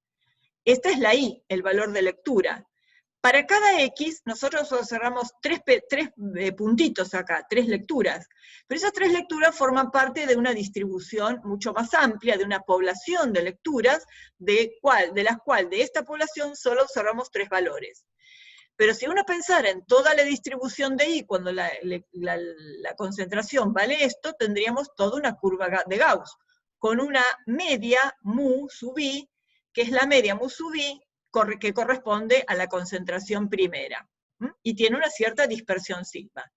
Esta es la Y, el valor de lectura. Para cada X, nosotros observamos tres puntitos acá, 3 lecturas. Pero esas 3 lecturas forman parte de una distribución mucho más amplia, de una población de lecturas, de las cuales de esta población solo observamos 3 valores. Pero si uno pensara en toda la distribución de I, cuando la concentración vale esto, tendríamos toda una curva de Gauss, con una media mu sub I, que es la media mu sub I, que corresponde a la concentración primera, y tiene una cierta dispersión sigma.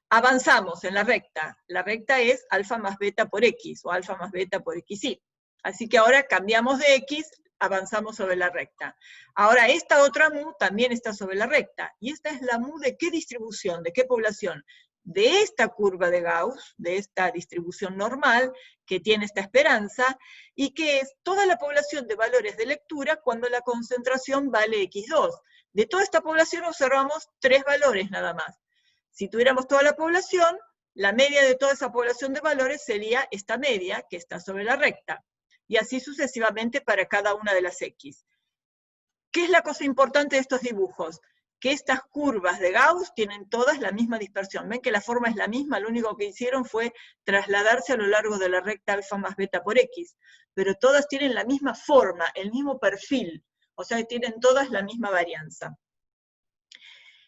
Avanzamos en la recta es alfa más beta por X, o alfa más beta por XY. Así que ahora cambiamos de X, avanzamos sobre la recta. Ahora esta otra mu también está sobre la recta, y esta es la mu de qué distribución, de qué población, de esta curva de Gauss, de esta distribución normal, que tiene esta esperanza, y que es toda la población de valores de lectura cuando la concentración vale X2. De toda esta población observamos 3 valores nada más. Si tuviéramos toda la población, la media de toda esa población de valores sería esta media, que está sobre la recta. Y así sucesivamente para cada una de las X. ¿Qué es la cosa importante de estos dibujos? Que estas curvas de Gauss tienen todas la misma dispersión. Ven que la forma es la misma, lo único que hicieron fue trasladarse a lo largo de la recta alfa más beta por X. Pero todas tienen la misma forma, el mismo perfil. O sea, tienen todas la misma varianza.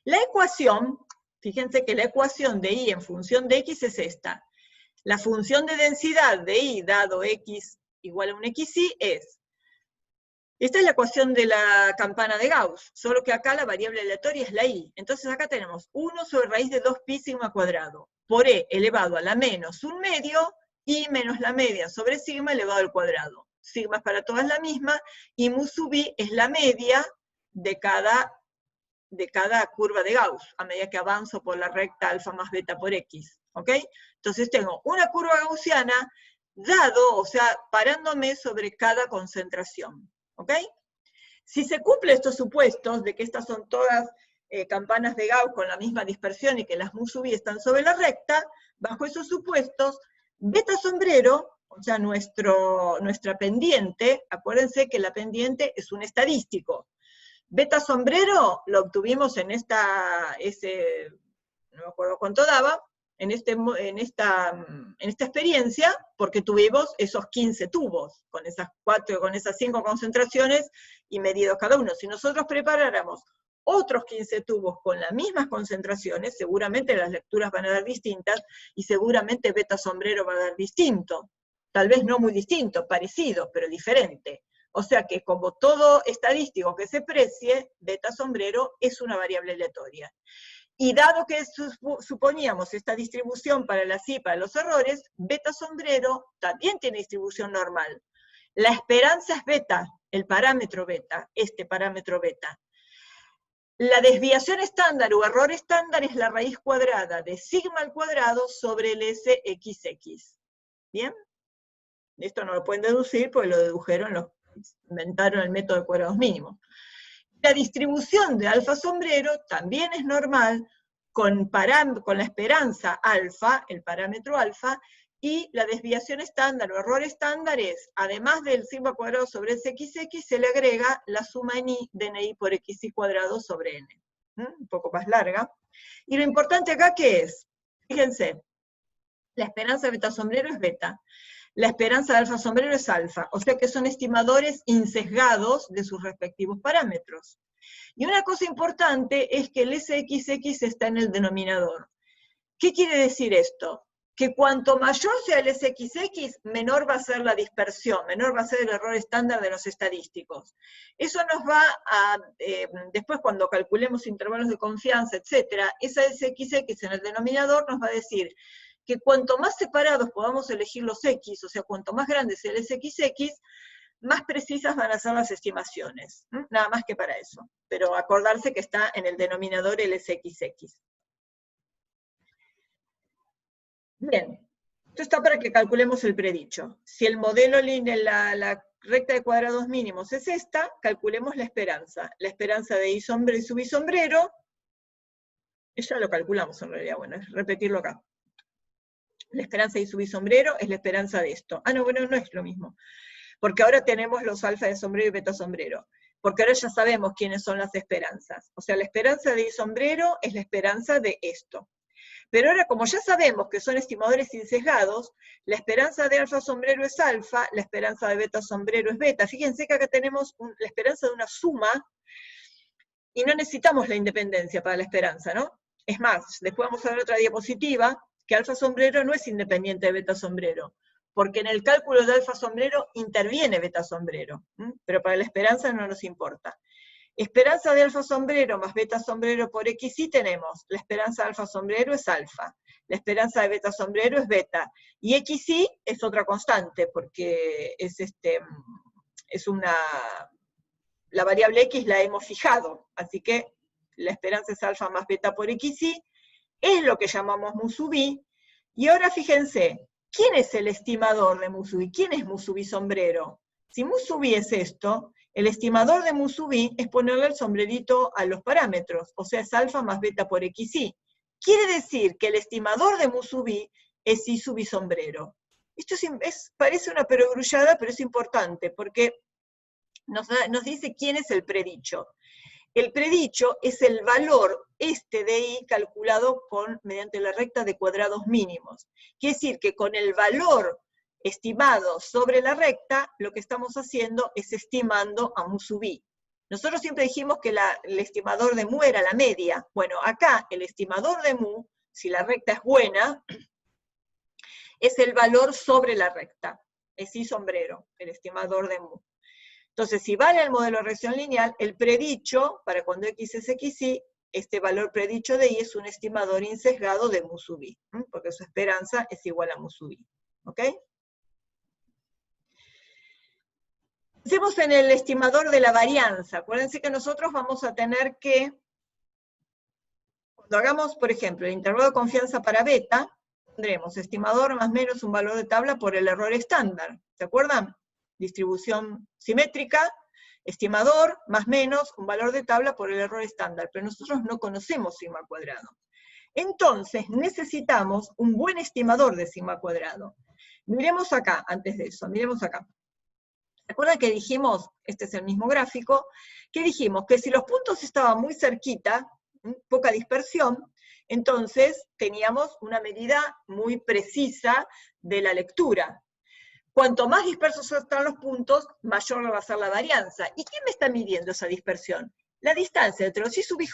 La ecuación, fíjense que la ecuación de I en función de X es esta. La función de densidad de I dado X igual a un XY es Esta es la ecuación de la campana de Gauss, solo que acá la variable aleatoria es la i. Entonces acá tenemos 1 sobre raíz de 2pi sigma cuadrado, por e elevado a la menos 1/2, i menos la media sobre sigma elevado al cuadrado. Sigma es para todas la misma, y mu sub i es la media de cada curva de Gauss, a medida que avanzo por la recta alfa más beta por x, ¿ok? Entonces tengo una curva gaussiana dado, o sea, parándome sobre cada concentración, ¿ok? Si se cumplen estos supuestos de que estas son todas campanas de Gauss con la misma dispersión y que las mu sub i están sobre la recta, bajo esos supuestos, beta sombrero, o sea, nuestra pendiente, acuérdense que la pendiente es un estadístico. Beta sombrero lo obtuvimos en esta, no me acuerdo cuánto daba, en esta experiencia, porque tuvimos esos 15 tubos, con esas 5 concentraciones y medidos cada uno. Si nosotros preparáramos otros 15 tubos con las mismas concentraciones, seguramente las lecturas van a dar distintas, y seguramente beta sombrero va a dar distinto. Tal vez no muy distinto, parecido, pero diferente. O sea que como todo estadístico que se precie, beta sombrero es una variable aleatoria. Y dado que suponíamos esta distribución para la i para los errores, beta sombrero también tiene distribución normal. La esperanza es beta, el parámetro beta, este parámetro beta. La desviación estándar o error estándar es la raíz cuadrada de sigma al cuadrado sobre el SXX. ¿Bien? Esto no lo pueden deducir porque lo dedujeron, inventaron el método de cuadrados mínimos. La distribución de alfa sombrero también es normal con la esperanza alfa, el parámetro alfa, y la desviación estándar o error estándar es, además del sigma cuadrado sobre SXX, se le agrega la suma en i de ni por xi cuadrado sobre n. Un poco más larga. Y lo importante acá, ¿qué es? Fíjense, la esperanza de beta sombrero es beta. La esperanza de alfa sombrero es alfa, o sea que son estimadores insesgados de sus respectivos parámetros. Y una cosa importante es que el SXX está en el denominador. ¿Qué quiere decir esto? Que cuanto mayor sea el SXX, menor va a ser la dispersión, menor va a ser el error estándar de los estadísticos. Eso nos va a, después cuando calculemos intervalos de confianza, etcétera, esa SXX en el denominador nos va a decir que cuanto más separados podamos elegir los X, o sea, cuanto más grande sea el SXX, más precisas van a ser las estimaciones. Nada más que para eso. Pero acordarse que está en el denominador el SXX. Bien, esto está para que calculemos el predicho. Si el modelo lineal, la recta de cuadrados mínimos es esta, calculemos la esperanza. La esperanza de i sombrero y sub i sombrero, ya lo calculamos en realidad, bueno, es repetirlo acá. La esperanza de i sub i sombrero es la esperanza de esto. Ah, no, bueno, no es lo mismo. Porque ahora tenemos los alfa de sombrero y beta sombrero. Porque ahora ya sabemos quiénes son las esperanzas. O sea, la esperanza de i sombrero es la esperanza de esto. Pero ahora, como ya sabemos que son estimadores insesgados, la esperanza de alfa sombrero es alfa, la esperanza de beta sombrero es beta. Fíjense que acá tenemos la esperanza de una suma, y no necesitamos la independencia para la esperanza, ¿no? Es más, después vamos a ver otra diapositiva, que alfa sombrero no es independiente de beta sombrero, porque en el cálculo de alfa sombrero interviene beta sombrero, pero para la esperanza no nos importa. Esperanza de alfa sombrero más beta sombrero por xi tenemos, la esperanza de alfa sombrero es alfa, la esperanza de beta sombrero es beta, y xi es otra constante, porque la variable x la hemos fijado, así que la esperanza es alfa más beta por xi, es lo que llamamos mu sub i, y ahora fíjense, ¿quién es el estimador de mu sub i? ¿Quién es mu sub i sombrero? Si mu sub i es esto, el estimador de mu sub i es ponerle el sombrerito a los parámetros, o sea, es alfa más beta por xi. Quiere decir que el estimador de mu sub i es i sub i sombrero. Esto parece una perogrullada, pero es importante, porque nos dice quién es el predicho. El predicho es el valor de i calculado mediante la recta de cuadrados mínimos. Quiere decir que con el valor estimado sobre la recta, lo que estamos haciendo es estimando a mu sub i. Nosotros siempre dijimos que el estimador de mu era la media. Bueno, acá el estimador de mu, si la recta es buena, es el valor sobre la recta. Es i sombrero, el estimador de mu. Entonces, si vale el modelo de regresión lineal, el predicho, para cuando x es xy, este valor predicho de y es un estimador insesgado de mu sub i, porque su esperanza es igual a mu sub i. ¿Ok? Pensemos en el estimador de la varianza. Acuérdense que nosotros vamos a tener que, cuando hagamos, por ejemplo, el intervalo de confianza para beta, tendremos estimador más menos un valor de tabla por el error estándar. ¿Se acuerdan? Distribución simétrica, estimador más menos un valor de tabla por el error estándar. Pero nosotros no conocemos sigma cuadrado. Entonces necesitamos un buen estimador de sigma cuadrado. Miremos acá, antes de eso, miremos acá. ¿Recuerdan que dijimos, este es el mismo gráfico, que dijimos que si los puntos estaban muy cerquita, poca dispersión, entonces teníamos una medida muy precisa de la lectura. Cuanto más dispersos están los puntos, mayor va a ser la varianza. ¿Y quién me está midiendo esa dispersión? La distancia entre los I sub ij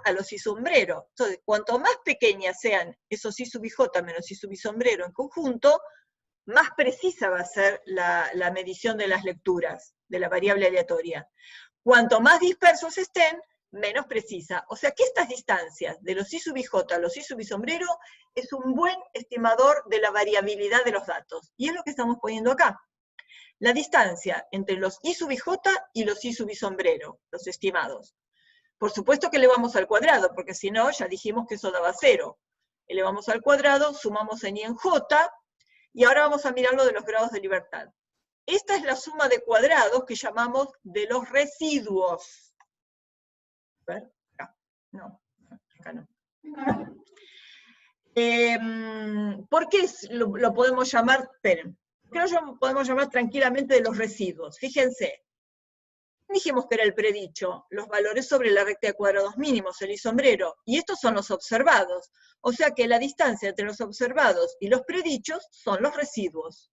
a los I sombrero. Entonces, cuanto más pequeñas sean esos I sub ij menos I sub i sombrero en conjunto, más precisa va a ser la medición de las lecturas, de la variable aleatoria. Cuanto más dispersos estén, menos precisa. O sea que estas distancias de los I sub ij a los I sub i sombrero es un buen estimador de la variabilidad de los datos. Y es lo que estamos poniendo acá. La distancia entre los I sub ij y los I sub i sombrero, los estimados. Por supuesto que elevamos al cuadrado, porque si no, ya dijimos que eso daba 0. Elevamos al cuadrado, sumamos en I en J, y ahora vamos a mirar lo de los grados de libertad. Esta es la suma de cuadrados que llamamos de los residuos. A ver, acá. No, acá no. ¿Por qué lo podemos llamar, esperen, ¿por qué lo podemos llamar tranquilamente de los residuos? Fíjense, dijimos que era el predicho, los valores sobre la recta de cuadrados mínimos, el I sombrero, y estos son los observados. O sea que la distancia entre los observados y los predichos son los residuos.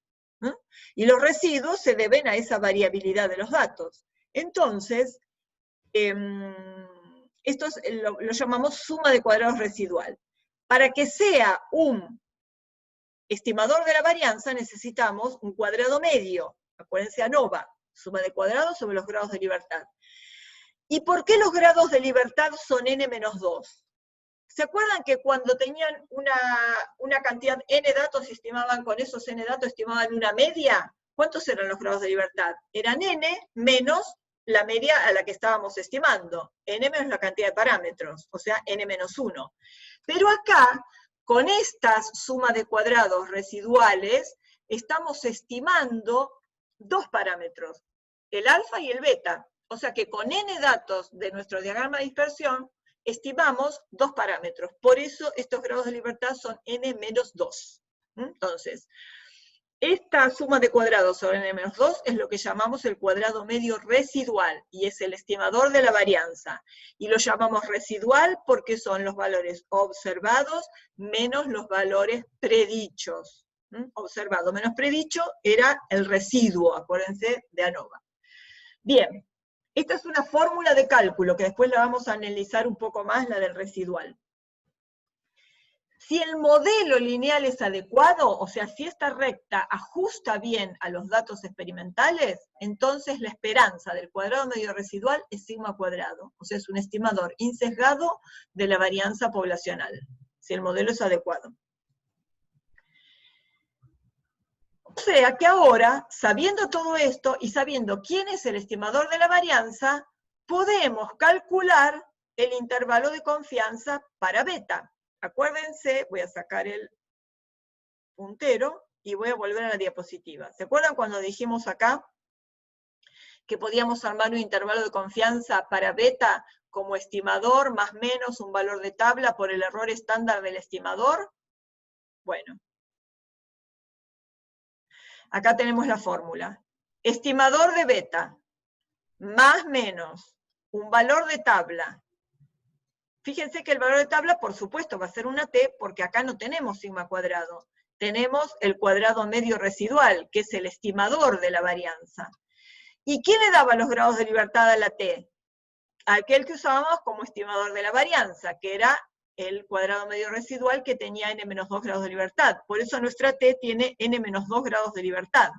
Y los residuos se deben a esa variabilidad de los datos. Entonces, esto lo llamamos suma de cuadrados residual. Para que sea un estimador de la varianza necesitamos un cuadrado medio. Acuérdense ANOVA, suma de cuadrados sobre los grados de libertad. ¿Y por qué los grados de libertad son n-2? ¿Se acuerdan que cuando tenían una cantidad n datos y estimaban con esos n datos, estimaban una media? ¿Cuántos eran los grados de libertad? Eran n menos la media a la que estábamos estimando. N menos la cantidad de parámetros, o sea, n-1. Pero acá, con esta suma de cuadrados residuales, estamos estimando dos parámetros, el alfa y el beta. O sea que con n datos de nuestro diagrama de dispersión, estimamos dos parámetros. Por eso estos grados de libertad son n-2. Entonces, esta suma de cuadrados sobre n-2 es lo que llamamos el cuadrado medio residual, y es el estimador de la varianza. Y lo llamamos residual porque son los valores observados menos los valores predichos. Observado menos predicho era el residuo, acuérdense, de ANOVA. Bien, esta es una fórmula de cálculo, que después la vamos a analizar un poco más, la del residual. Si el modelo lineal es adecuado, o sea, si esta recta ajusta bien a los datos experimentales, entonces la esperanza del cuadrado medio residual es sigma cuadrado, o sea, es un estimador insesgado de la varianza poblacional, si el modelo es adecuado. O sea que ahora, sabiendo todo esto y sabiendo quién es el estimador de la varianza, podemos calcular el intervalo de confianza para beta. Acuérdense, voy a sacar el puntero y voy a volver a la diapositiva. ¿Se acuerdan cuando dijimos acá que podíamos armar un intervalo de confianza para beta como estimador más menos un valor de tabla por el error estándar del estimador? Bueno. Acá tenemos la fórmula. Estimador de beta, más menos un valor de tabla. Fíjense que el valor de tabla, por supuesto, va a ser una t, porque acá no tenemos sigma cuadrado. Tenemos el cuadrado medio residual, que es el estimador de la varianza. ¿Y quién le daba los grados de libertad a la t? Aquel que usábamos como estimador de la varianza, que era el cuadrado medio residual que tenía n-2 grados de libertad. Por eso nuestra t tiene n-2 grados de libertad.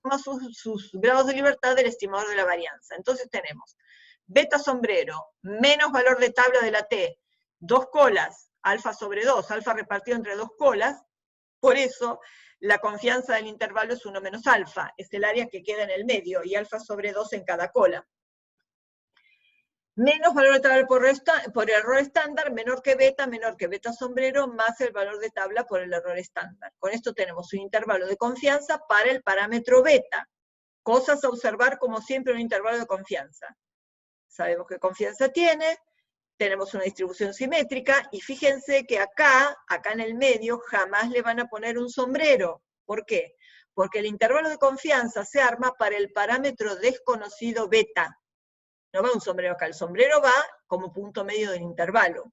toma sus grados de libertad del estimador de la varianza. Entonces tenemos beta sombrero menos valor de tabla de la T, 2 colas, alfa sobre 2, alfa repartido entre 2 colas, por eso la confianza del intervalo es 1 menos alfa, es el área que queda en el medio, y alfa sobre 2 en cada cola. Menos valor de tabla por error estándar, menor que beta sombrero, más el valor de tabla por el error estándar. Con esto tenemos un intervalo de confianza para el parámetro beta. Cosas a observar como siempre en un intervalo de confianza. Sabemos qué confianza tiene, tenemos una distribución simétrica, y fíjense que acá en el medio, jamás le van a poner un sombrero. ¿Por qué? Porque el intervalo de confianza se arma para el parámetro desconocido beta. No va un sombrero acá, el sombrero va como punto medio del intervalo,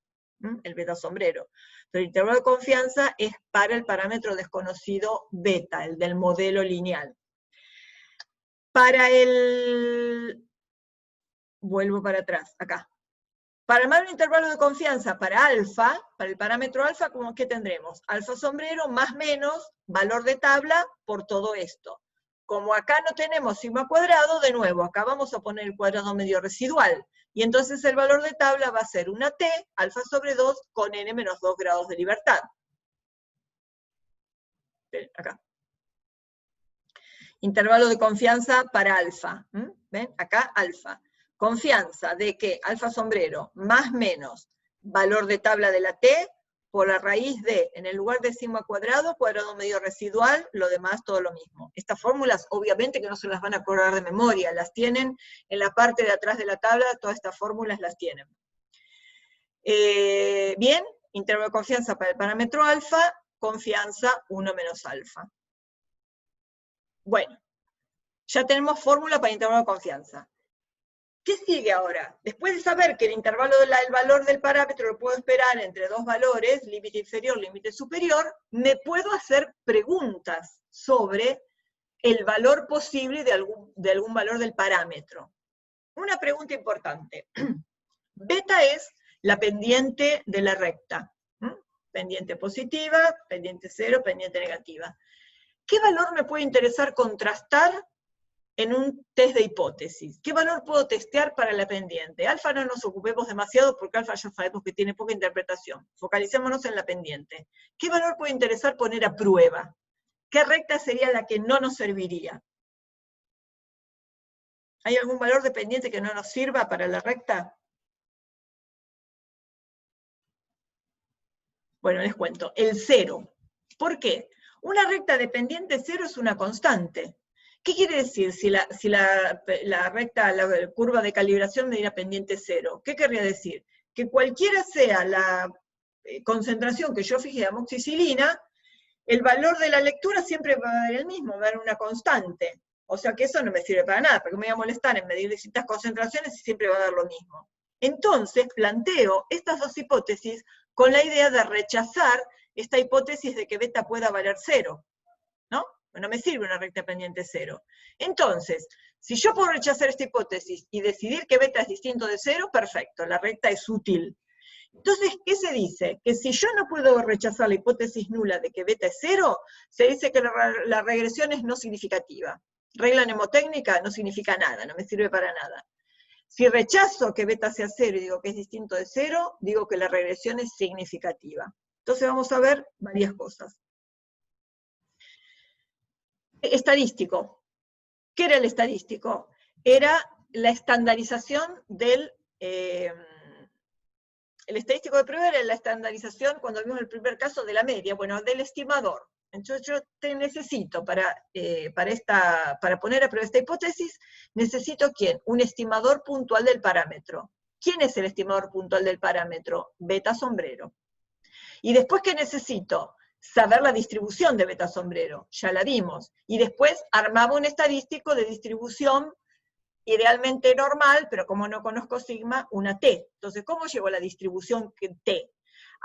el beta sombrero. Pero el intervalo de confianza es para el parámetro desconocido beta, el del modelo lineal. Para vuelvo para atrás, acá. Para armar un intervalo de confianza para alfa, para el parámetro alfa, ¿qué tendremos? Alfa sombrero más menos valor de tabla por todo esto. Como acá no tenemos sigma cuadrado, de nuevo, acá vamos a poner el cuadrado medio residual. Y entonces el valor de tabla va a ser una t, alfa sobre 2, con n menos 2 grados de libertad. Acá. Intervalo de confianza para alfa. ¿Ven? Acá alfa. Confianza de que alfa sombrero más menos valor de tabla de la t por la raíz de, en el lugar de sigma cuadrado, cuadrado medio residual, lo demás todo lo mismo. Estas fórmulas obviamente que no se las van a acordar de memoria, las tienen en la parte de atrás de la tabla, todas estas fórmulas las tienen. Bien, intervalo de confianza para el parámetro alfa, confianza 1 menos alfa. Bueno, ya tenemos fórmula para intervalo de confianza. ¿Qué sigue ahora? Después de saber que el intervalo del valor del parámetro lo puedo esperar entre dos valores, límite inferior, límite superior, me puedo hacer preguntas sobre el valor posible de algún valor del parámetro. Una pregunta importante. Beta es la pendiente de la recta. Pendiente positiva, pendiente cero, pendiente negativa. ¿Qué valor me puede interesar contrastar en un test de hipótesis? ¿Qué valor puedo testear para la pendiente? Alfa no nos ocupemos demasiado porque alfa ya sabemos que tiene poca interpretación. Focalicémonos en la pendiente. ¿Qué valor puede interesar poner a prueba? ¿Qué recta sería la que no nos serviría? ¿Hay algún valor de pendiente que no nos sirva para la recta? Bueno, les cuento. El cero. ¿Por qué? Una recta de pendiente cero es una constante. ¿Qué quiere decir si la curva de calibración me diera pendiente cero? ¿Qué querría decir? Que cualquiera sea la concentración que yo fije de amoxicilina, el valor de la lectura siempre va a dar el mismo, va a dar una constante. O sea que eso no me sirve para nada, porque me voy a molestar en medir distintas concentraciones y siempre va a dar lo mismo. Entonces planteo estas dos hipótesis con la idea de rechazar esta hipótesis de que beta pueda valer cero, ¿no? No me sirve una recta pendiente cero. Entonces, si yo puedo rechazar esta hipótesis y decidir que beta es distinto de cero, perfecto, la recta es útil. Entonces, ¿qué se dice? Que si yo no puedo rechazar la hipótesis nula de que beta es cero, se dice que la regresión es no significativa. Regla mnemotécnica no significa nada, no me sirve para nada. Si rechazo que beta sea cero y digo que es distinto de cero, digo que la regresión es significativa. Entonces vamos a ver varias cosas. Estadístico. ¿Qué era el estadístico? Era la estandarización del... el estadístico de prueba era la estandarización, cuando vimos el primer caso, de la media, bueno, del estimador. Entonces yo necesito, para poner a prueba esta hipótesis, necesito ¿quién? Un estimador puntual del parámetro. ¿Quién es el estimador puntual del parámetro? Beta sombrero. Y después, ¿qué necesito? Saber la distribución de beta sombrero, ya la vimos. Y después armaba un estadístico de distribución idealmente normal, pero como no conozco sigma, una t. Entonces, ¿cómo llevo la distribución t?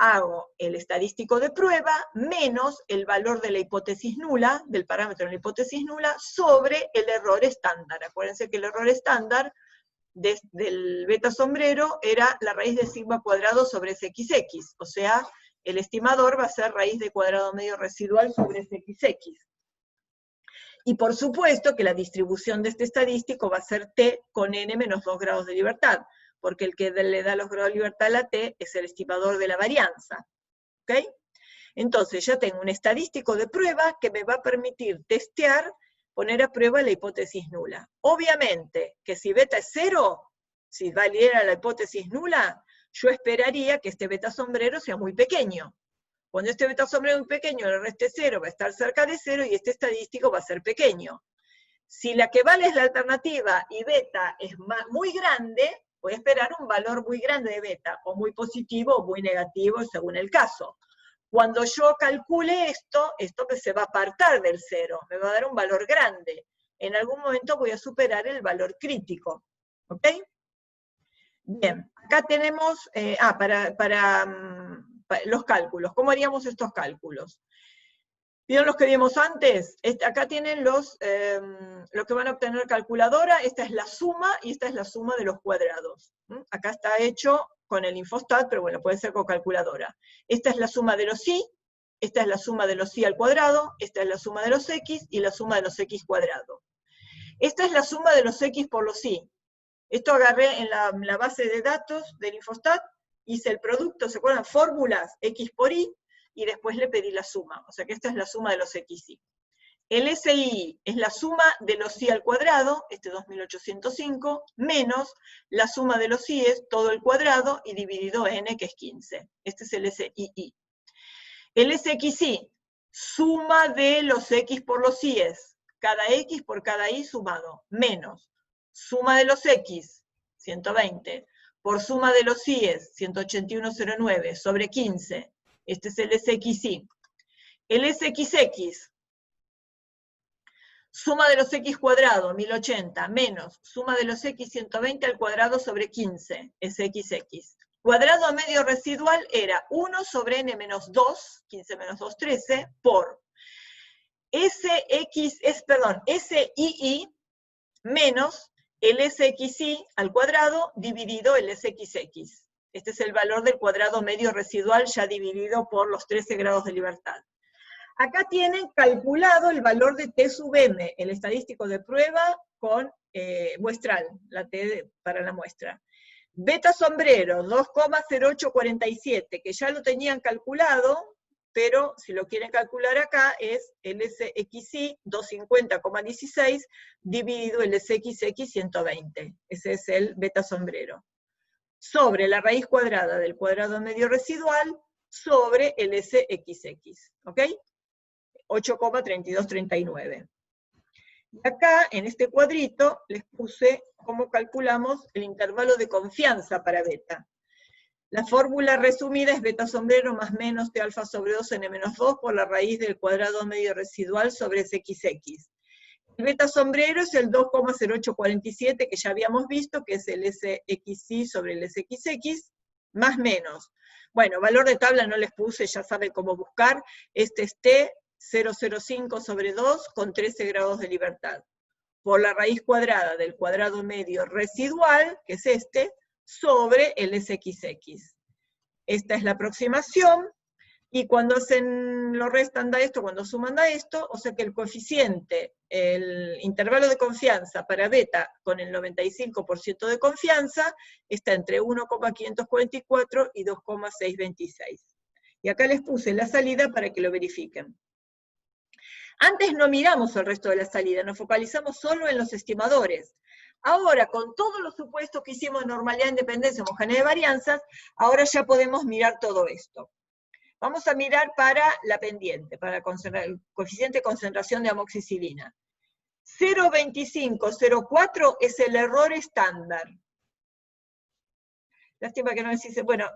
Hago el estadístico de prueba menos el valor de la hipótesis nula, del parámetro de la hipótesis nula, sobre el error estándar. Acuérdense que el error estándar del beta sombrero era la raíz de sigma cuadrado sobre sxx, o sea, el estimador va a ser raíz de cuadrado medio residual sobre sxx. Y por supuesto que la distribución de este estadístico va a ser T con N menos 2 grados de libertad, porque el que le da los grados de libertad a la T es el estimador de la varianza. ¿Ok? Entonces ya tengo un estadístico de prueba que me va a permitir testear, poner a prueba la hipótesis nula. Obviamente que si beta es 0, si valiera la hipótesis nula, yo esperaría que este beta sombrero sea muy pequeño. Cuando este beta sombrero es muy pequeño, el reste 0 va a estar cerca de 0 y este estadístico va a ser pequeño. Si la que vale es la alternativa y beta es muy grande, voy a esperar un valor muy grande de beta, o muy positivo o muy negativo según el caso. Cuando yo calcule esto se va a apartar del 0, me va a dar un valor grande. En algún momento voy a superar el valor crítico. ¿Ok? Bien, acá tenemos, para los cálculos. ¿Cómo haríamos estos cálculos? ¿Vieron los que vimos antes? Acá tienen lo que van a obtener calculadora, esta es la suma y esta es la suma de los cuadrados. Acá está hecho con el Infostat, pero bueno, puede ser con calculadora. Esta es la suma de los y, esta es la suma de los y al cuadrado, esta es la suma de los x y la suma de los x cuadrado. Esta es la suma de los x por los y. Esto agarré en la base de datos del Infostat, hice el producto, ¿se acuerdan? Fórmulas, x por y, y después le pedí la suma. O sea que esta es la suma de los xy. El SI es la suma de los y al cuadrado, este 2805, menos la suma de los y es todo el cuadrado y dividido n, que es 15. Este es el SII. El SXY, suma de los x por los y es, cada x por cada y sumado, menos suma de los x, 120, por suma de los y es, 181,09, sobre 15. Este es el SXY. El SXX, suma de los x cuadrado, 1080, menos suma de los x 120 al cuadrado sobre 15, SXX. Cuadrado medio residual era 1 sobre n menos 2, 15 menos 2, 13, por SII menos el SXY al cuadrado dividido el SXX. Este es el valor del cuadrado medio residual ya dividido por los 13 grados de libertad. Acá tienen calculado el valor de T sub m, el estadístico de prueba con muestral, la T para la muestra. Beta sombrero, 2,0847, que ya lo tenían calculado, pero si lo quieren calcular acá es el SXY 250,16 dividido el SXX 120. Ese es el beta sombrero. Sobre la raíz cuadrada del cuadrado medio residual sobre el SXX. ¿Ok? 8,3239. Y acá, en este cuadrito, les puse cómo calculamos el intervalo de confianza para beta. La fórmula resumida es beta sombrero más menos T alfa sobre 2 n menos 2 por la raíz del cuadrado medio residual sobre SXX. El beta sombrero es el 2,0847 que ya habíamos visto, que es el SXY sobre el SXX, más menos. Bueno, valor de tabla no les puse, ya saben cómo buscar. Este es T 0,05 sobre 2 con 13 grados de libertad. Por la raíz cuadrada del cuadrado medio residual, que es este, sobre el SXX. Esta es la aproximación, y cuando lo restan da esto, cuando suman da esto, o sea que el coeficiente, el intervalo de confianza para beta con el 95% de confianza, está entre 1,544 y 2,626. Y acá les puse la salida para que lo verifiquen. Antes no miramos el resto de la salida, nos focalizamos solo en los estimadores. Ahora, con todos los supuestos que hicimos de normalidad, independencia, homogeneidad de varianzas, ahora ya podemos mirar todo esto. Vamos a mirar para la pendiente, para el coeficiente de concentración de amoxicilina. 0,2504 es el error estándar. Lástima que no me dice, bueno,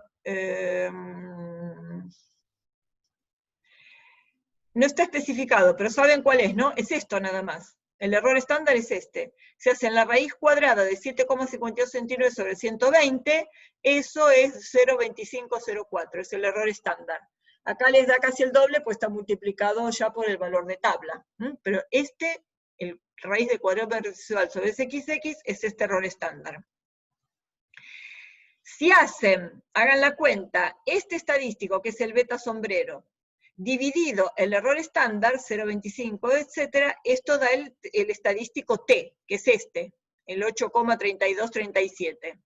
no está especificado, pero saben cuál es, ¿no? Es esto nada más. El error estándar es este. Se hace en la raíz cuadrada de 7,52 centímetros sobre 120, eso es 0,2504, es el error estándar. Acá les da casi el doble, pues está multiplicado ya por el valor de tabla. Pero el raíz de cuadrado residual sobre SXX, es este error estándar. Si hagan la cuenta, este estadístico, que es el beta sombrero, dividido el error estándar, 0,25, etcétera, esto da el estadístico T, que es este, el 8,3237.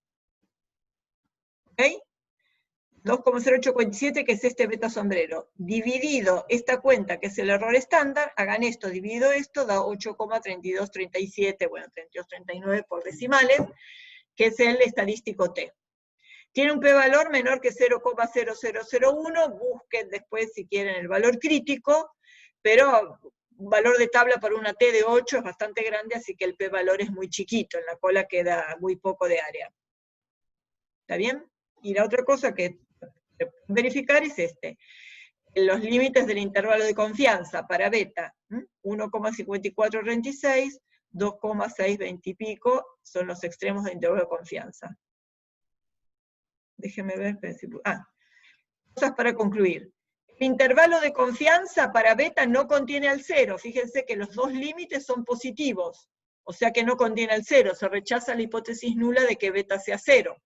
¿Ok? 2,0847, que es este beta sombrero. Dividido esta cuenta, que es el error estándar, hagan esto, dividido esto, da 8,3237, bueno, 3239 por decimales, que es el estadístico T. Tiene un p-valor menor que 0,0001, busquen después si quieren el valor crítico, pero un valor de tabla para una T de 8 es bastante grande, así que el p-valor es muy chiquito, en la cola queda muy poco de área. ¿Está bien? Y la otra cosa que verificar es los límites del intervalo de confianza para beta, 1,5426, 2,620 y pico, son los extremos del intervalo de confianza. Déjenme ver, cosas para concluir. El intervalo de confianza para beta no contiene al cero, fíjense que los dos límites son positivos, o sea que no contiene al cero, se rechaza la hipótesis nula de que beta sea cero.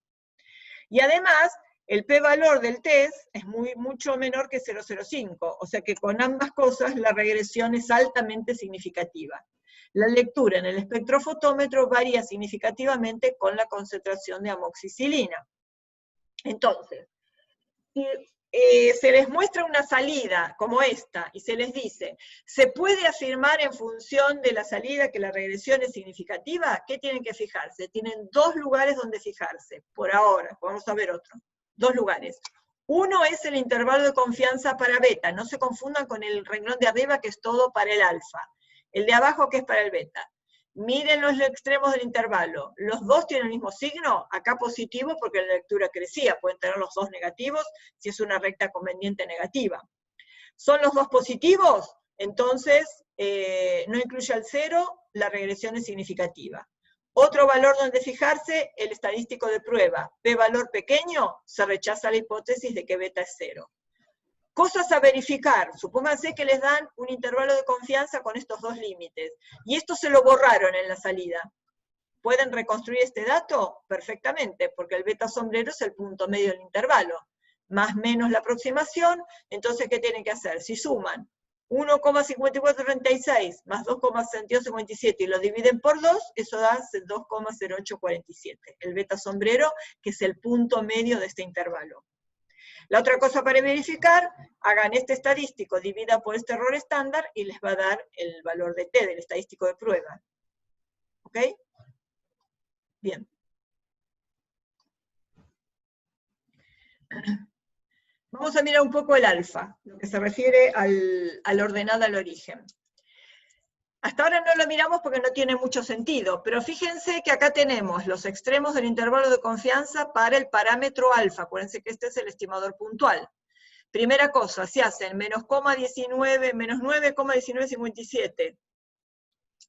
Y además, el p-valor del test es mucho menor que 0,05, o sea que con ambas cosas la regresión es altamente significativa. La lectura en el espectrofotómetro varía significativamente con la concentración de amoxicilina. Entonces, si se les muestra una salida como esta, y se les dice, ¿se puede afirmar en función de la salida que la regresión es significativa? ¿Qué tienen que fijarse? Tienen dos lugares donde fijarse, por ahora, vamos a ver otro. Dos lugares. Uno es el intervalo de confianza para beta, no se confundan con el renglón de arriba que es todo para el alfa. El de abajo que es para el beta. Miren los extremos del intervalo. ¿Los dos tienen el mismo signo? Acá positivo porque la lectura crecía. Pueden tener los dos negativos si es una recta conveniente negativa. ¿Son los dos positivos? Entonces, no incluye al cero, la regresión es significativa. Otro valor donde fijarse, el estadístico de prueba. P-valor pequeño, se rechaza la hipótesis de que beta es cero. Cosas a verificar, supónganse que les dan un intervalo de confianza con estos dos límites, y esto se lo borraron en la salida. ¿Pueden reconstruir este dato? Perfectamente, porque el beta sombrero es el punto medio del intervalo, más menos la aproximación, entonces ¿qué tienen que hacer? Si suman 1,5436 más 2,6257 y lo dividen por 2, eso da 2,0847, el beta sombrero, que es el punto medio de este intervalo. La otra cosa para verificar, hagan este estadístico, divida por este error estándar y les va a dar el valor de T, del estadístico de prueba. ¿Ok? Bien. Vamos a mirar un poco el alfa, lo que se refiere al ordenado al origen. Hasta ahora no lo miramos porque no tiene mucho sentido, pero fíjense que acá tenemos los extremos del intervalo de confianza para el parámetro alfa. Acuérdense que este es el estimador puntual. Primera cosa, se hacen menos 9,1957,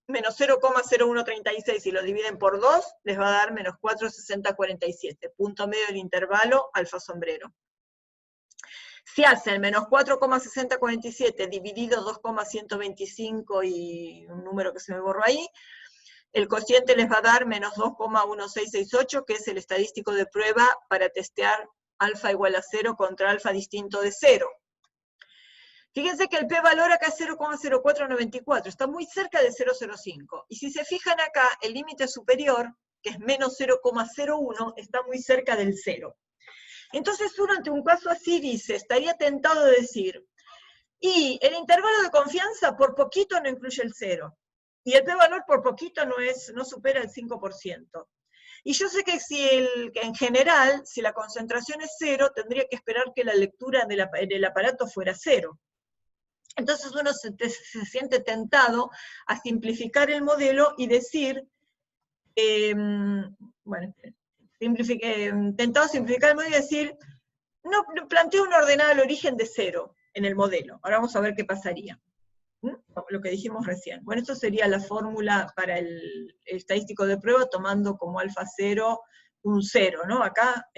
menos 0,0136 y lo dividen por 2, les va a dar menos 4,6047, punto medio del intervalo alfa sombrero. Si hacen menos 4,6047 dividido 2,125 y un número que se me borró ahí, el cociente les va a dar menos 2,1668, que es el estadístico de prueba para testear alfa igual a 0 contra alfa distinto de 0. Fíjense que el p-valor acá es 0,0494, está muy cerca de 0,05. Y si se fijan acá, el límite superior, que es menos 0,01, está muy cerca del 0. Entonces uno ante un caso así dice, estaría tentado de decir, y el intervalo de confianza por poquito no incluye el 0, y el p-valor por poquito no supera el 5%. Y yo sé que en general, si la concentración es 0, tendría que esperar que la lectura del aparato fuera 0. Entonces uno se siente tentado a simplificar el modelo y decir, tentado a simplificar el modelo y decir, no, planteo un ordenado al origen de 0 en el modelo. Ahora vamos a ver qué pasaría. Lo que dijimos recién. Bueno, esto sería la fórmula para el estadístico de prueba, tomando como alfa 0 un 0, ¿no? Acá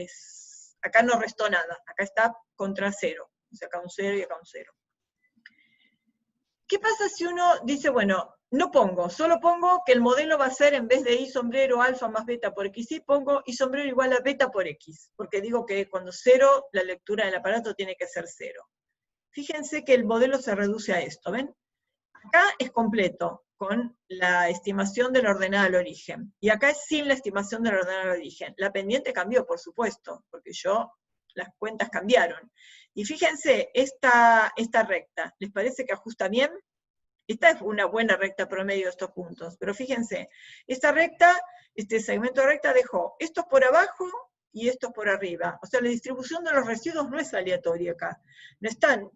no restó nada, acá está contra 0. O sea, acá un 0 y acá un 0. ¿Qué pasa si uno dice, bueno, no pongo, solo pongo que el modelo va a ser, en vez de i sombrero alfa más beta por x, pongo i sombrero igual a beta por x, porque digo que cuando 0, la lectura del aparato tiene que ser 0. fíjense que el modelo se reduce a esto, ¿ven? Acá es completo, con la estimación de la ordenada al origen, y acá es sin la estimación de la ordenada al origen. La pendiente cambió, por supuesto, porque las cuentas cambiaron. Y fíjense, esta recta, ¿les parece que ajusta bien? Esta es una buena recta promedio de estos puntos, pero fíjense, esta recta, este segmento de recta dejó estos por abajo y estos por arriba. O sea, la distribución de los residuos no es aleatoria acá. No están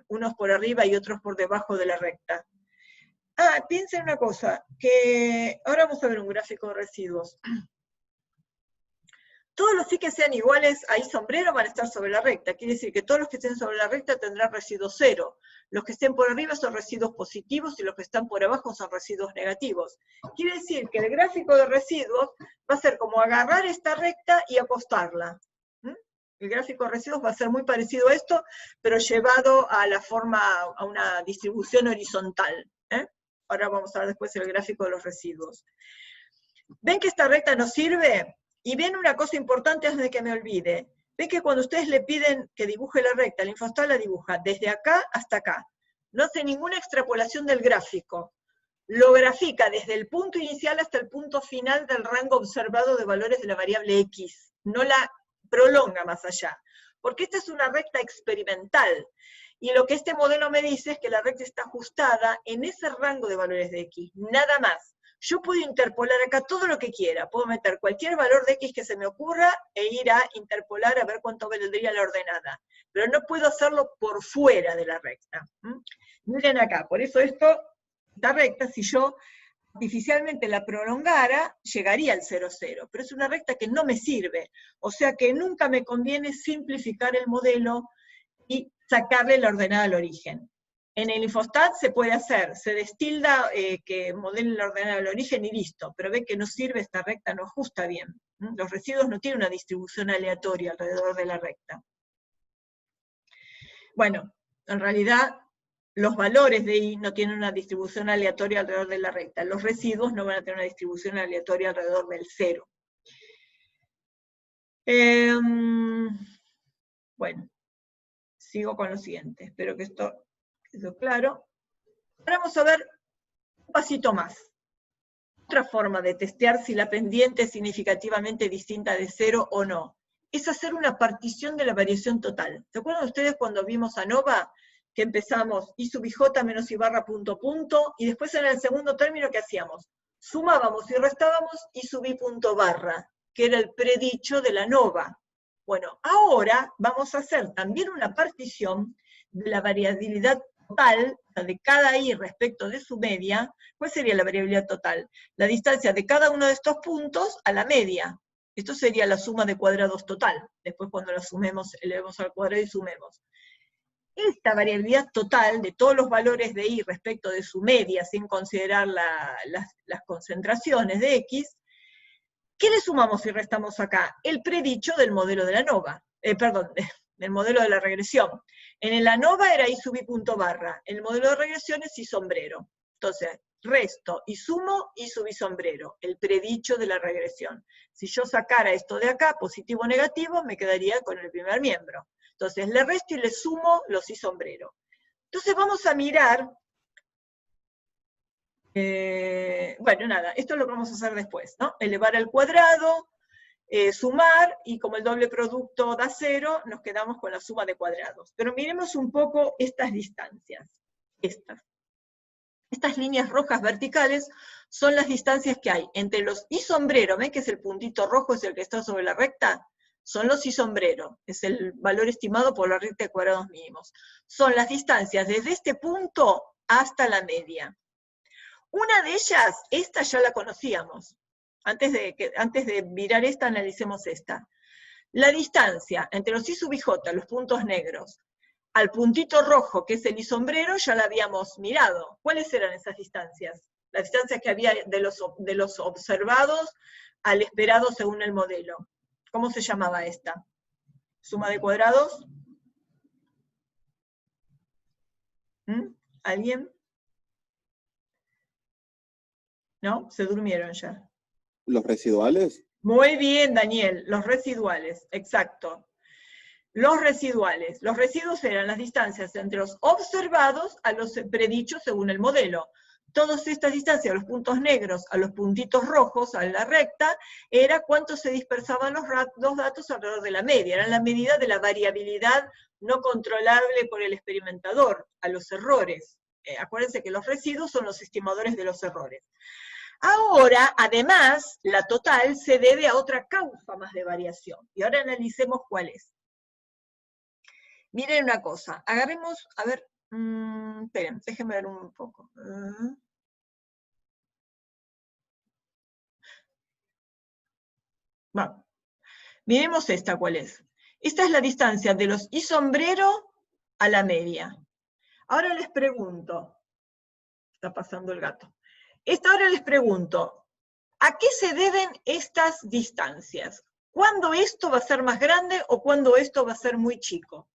unos por arriba y otros por debajo de la recta. Ah, piensen una cosa, que ahora vamos a ver un gráfico de residuos. Todos los sí que sean iguales a I sombrero van a estar sobre la recta. Quiere decir que todos los que estén sobre la recta tendrán residuo cero. Los que estén por arriba son residuos positivos y los que están por abajo son residuos negativos. Quiere decir que el gráfico de residuos va a ser como agarrar esta recta y acostarla. El gráfico de residuos va a ser muy parecido a esto, pero llevado a la forma, a una distribución horizontal. Ahora vamos a ver después el gráfico de los residuos. ¿Ven que esta recta nos sirve? Y ven una cosa importante antes de que me olvide. Ven que cuando ustedes le piden que dibuje la recta, el Infostat la dibuja desde acá hasta acá. No hace ninguna extrapolación del gráfico. Lo grafica desde el punto inicial hasta el punto final del rango observado de valores de la variable X. No la prolonga más allá. Porque esta es una recta experimental. Y lo que este modelo me dice es que la recta está ajustada en ese rango de valores de X. Nada más. Yo puedo interpolar acá todo lo que quiera, puedo meter cualquier valor de X que se me ocurra e ir a interpolar a ver cuánto valdría la ordenada, pero no puedo hacerlo por fuera de la recta. Miren acá, por eso esta recta, si yo artificialmente la prolongara, llegaría al 0, 0, pero es una recta que no me sirve, o sea que nunca me conviene simplificar el modelo y sacarle la ordenada al origen. En el Infostat se puede hacer, se destilda que modele la ordenada al origen y listo, pero ven que no sirve, esta recta no ajusta bien. Los residuos no tienen una distribución aleatoria alrededor de la recta. Bueno, en realidad los valores de I no tienen una distribución aleatoria alrededor de la recta, los residuos no van a tener una distribución aleatoria alrededor del 0. Bueno, sigo con lo siguiente, espero que esto quede claro. Ahora vamos a ver un pasito más. Otra forma de testear si la pendiente es significativamente distinta de 0 o no, es hacer una partición de la variación total. ¿Se acuerdan ustedes cuando vimos ANOVA? Que empezamos I sub IJ menos I barra punto punto, y después en el segundo término, ¿qué hacíamos? Sumábamos y restábamos I sub I punto barra, que era el predicho de la ANOVA. Bueno, ahora vamos a hacer también una partición de la variabilidad total, de cada I respecto de su media. ¿Cuál sería la variabilidad total? La distancia de cada uno de estos puntos a la media. Esto sería la suma de cuadrados total. Después cuando la sumemos, elevemos al cuadrado y sumemos. Esta variabilidad total de todos los valores de I respecto de su media, sin considerar las concentraciones de X, ¿qué le sumamos y restamos acá? El predicho del modelo de la ANOVA. Del modelo de la regresión. En el ANOVA era I sub I punto barra, en el modelo de regresión es I sombrero. Entonces, resto y sumo I sub I sombrero, el predicho de la regresión. Si yo sacara esto de acá, positivo o negativo, me quedaría con el primer miembro. Entonces, le resto y le sumo los I sombrero. Entonces vamos a mirar, bueno, nada, esto es lo que vamos a hacer después, ¿no? Elevar al cuadrado, sumar, y como el doble producto da 0, nos quedamos con la suma de cuadrados. Pero miremos un poco estas distancias. Estas líneas rojas verticales son las distancias que hay entre los I sombrero, ¿ven que es el puntito rojo, es el que está sobre la recta? Son los I sombrero, es el valor estimado por la recta de cuadrados mínimos. Son las distancias desde este punto hasta la media. Una de ellas, esta ya la conocíamos. Antes de mirar esta, analicemos esta. La distancia entre los I sub IJ, los puntos negros, al puntito rojo, que es el I sombrero, ya la habíamos mirado. ¿Cuáles eran esas distancias? Las distancias que había de los observados al esperado según el modelo. ¿Cómo se llamaba esta? ¿Suma de cuadrados? ¿Alguien? ¿No? Se durmieron ya. ¿Los residuales? Muy bien, Daniel, los residuales, exacto. los residuales. Los residuos eran las distancias entre los observados a los predichos según el modelo. Todas estas distancias, los puntos negros a los puntitos rojos, a la recta, era cuánto se dispersaban los datos alrededor de la media. Eran la medida de la variabilidad no controlable por el experimentador, a los errores. Acuérdense que los residuos son los estimadores de los errores. Ahora, además, la total se debe a otra causa más de variación. Y ahora analicemos cuál es. Miren una cosa, agarremos, a ver, esperen, déjenme ver un poco. Bueno, miremos esta, ¿cuál es? Esta es la distancia de los y sombrero a la media. Ahora les pregunto, está pasando el gato. Ahora les pregunto, ¿a qué se deben estas distancias? ¿Cuándo esto va a ser más grande o cuándo esto va a ser muy chico?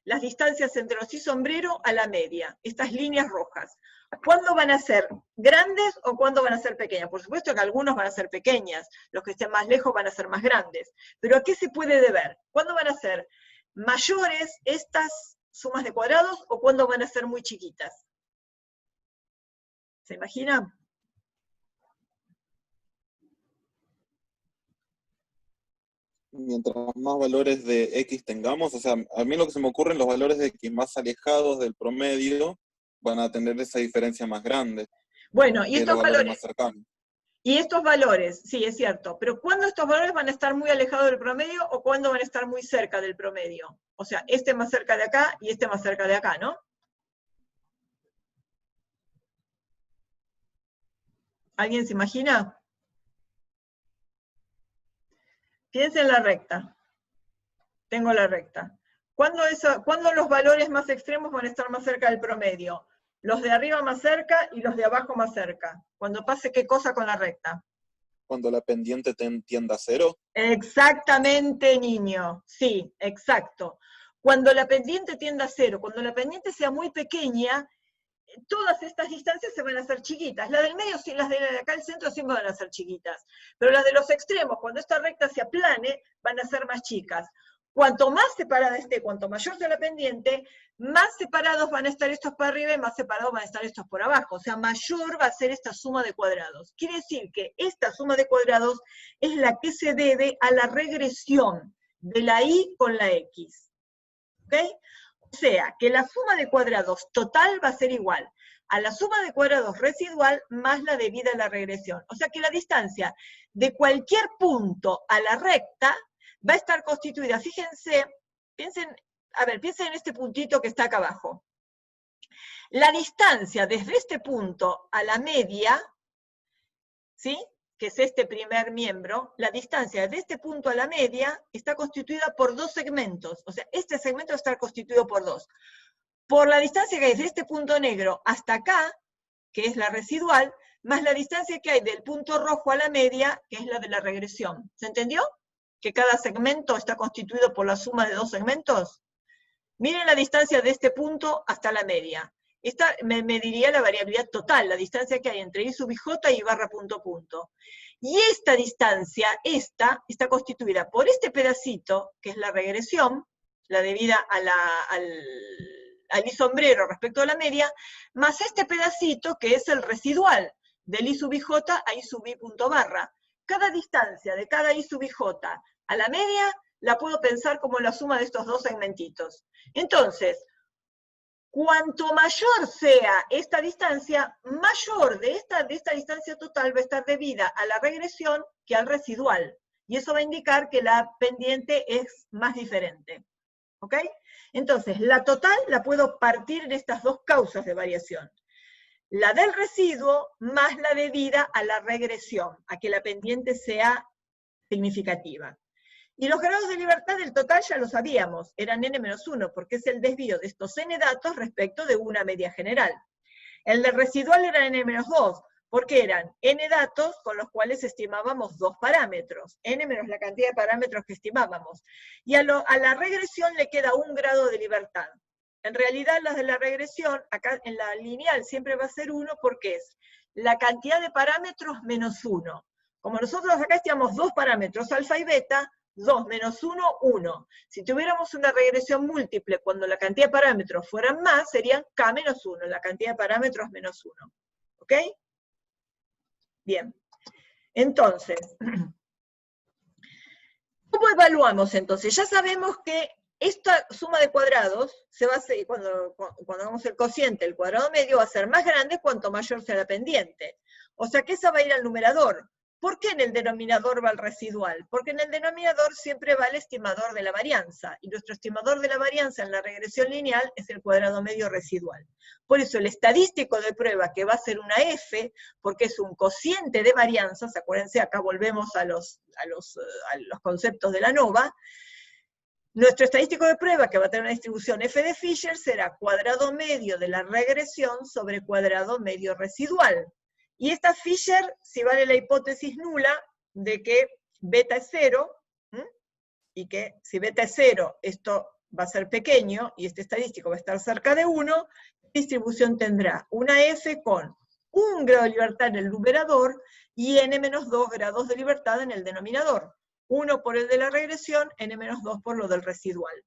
Las distancias entre los y sombrero a la media, estas líneas rojas. ¿Cuándo van a ser grandes o cuándo van a ser pequeñas? Por supuesto que algunos van a ser pequeñas, los que estén más lejos van a ser más grandes. Pero ¿a qué se puede deber? ¿Cuándo van a ser mayores estas sumas de cuadrados o cuándo van a ser muy chiquitas? ¿Se imaginan? Mientras más valores de X tengamos, o sea, a mí lo que se me ocurre, los valores de X más alejados del promedio van a tener esa diferencia más grande. Bueno, y estos valores más cercanos. Y estos valores, sí, es cierto, pero ¿cuándo estos valores van a estar muy alejados del promedio o cuándo van a estar muy cerca del promedio? O sea, este más cerca de acá y este más cerca de acá, ¿no? ¿Alguien se imagina? Piensen en la recta. Tengo la recta. ¿Cuándo los valores más extremos van a estar más cerca del promedio? Los de arriba más cerca y los de abajo más cerca. Cuando pase, ¿qué cosa con la recta? Cuando la pendiente tienda a cero. Exactamente, niño. Sí, exacto. Cuando la pendiente tienda a cero, cuando la pendiente sea muy pequeña, todas estas distancias se van a hacer chiquitas. Las del medio, las de acá al centro siempre van a ser chiquitas. Pero las de los extremos, cuando esta recta se aplane, van a ser más chicas. Cuanto más separada esté, cuanto mayor sea la pendiente, más separados van a estar estos para arriba y más separados van a estar estos por abajo. O sea, mayor va a ser esta suma de cuadrados. Quiere decir que esta suma de cuadrados es la que se debe a la regresión de la y con la x. ¿Ok? O sea, que la suma de cuadrados total va a ser igual a la suma de cuadrados residual más la debida a la regresión. O sea que la distancia de cualquier punto a la recta va a estar constituida, fíjense, piensen en este puntito que está acá abajo. La distancia desde este punto a la media, ¿sí?, que es este primer miembro, la distancia de este punto a la media está constituida por dos segmentos. O sea, este segmento va a estar constituido por dos. Por la distancia que hay de este punto negro hasta acá, que es la residual, más la distancia que hay del punto rojo a la media, que es la de la regresión. ¿Se entendió? Que cada segmento está constituido por la suma de dos segmentos. Miren la distancia de este punto hasta la media. Esta me mediría la variabilidad total, la distancia que hay entre I sub i j y barra punto punto. Y esta distancia, esta, está constituida por este pedacito, que es la regresión, la debida al I sombrero respecto a la media, más este pedacito, que es el residual, del I sub i j a I sub i punto barra. Cada distancia de cada I sub i j a la media, la puedo pensar como la suma de estos dos segmentitos. Entonces, cuanto mayor sea esta distancia, mayor de esta distancia total va a estar debida a la regresión que al residual. Y eso va a indicar que la pendiente es más diferente. ¿Ok? Entonces, la total la puedo partir en estas dos causas de variación. La del residuo más la debida a la regresión, a que la pendiente sea significativa. Y los grados de libertad del total ya lo sabíamos, eran n-1, porque es el desvío de estos n datos respecto de una media general. El del residual era n-2, porque eran n datos con los cuales estimábamos dos parámetros, n menos la cantidad de parámetros que estimábamos. Y a la regresión le queda un grado de libertad. En realidad las de la regresión, acá en la lineal siempre va a ser 1 porque es la cantidad de parámetros menos 1. Como nosotros acá estimamos dos parámetros, alfa y beta, 2 menos 1, 1. Si tuviéramos una regresión múltiple cuando la cantidad de parámetros fueran más, serían k menos 1, la cantidad de parámetros menos 1. ¿Ok? Bien. Entonces, ¿cómo evaluamos entonces? Ya sabemos que esta suma de cuadrados se va a hacer, cuando hagamos el cociente, el cuadrado medio va a ser más grande cuanto mayor sea la pendiente. O sea que esa va a ir al numerador. ¿Por qué en el denominador va el residual? Porque en el denominador siempre va el estimador de la varianza, y nuestro estimador de la varianza en la regresión lineal es el cuadrado medio residual. Por eso el estadístico de prueba, que va a ser una f, porque es un cociente de varianzas, acuérdense, acá volvemos a los conceptos de la ANOVA, nuestro estadístico de prueba, que va a tener una distribución f de Fisher, será cuadrado medio de la regresión sobre cuadrado medio residual. Y esta Fisher, si vale la hipótesis nula de que beta es 0, y que si beta es 0, esto va a ser pequeño, y este estadístico va a estar cerca de 1, la distribución tendrá una f con 1 grado de libertad en el numerador, y n-2 grados de libertad en el denominador. 1 por el de la regresión, n-2 por lo del residual.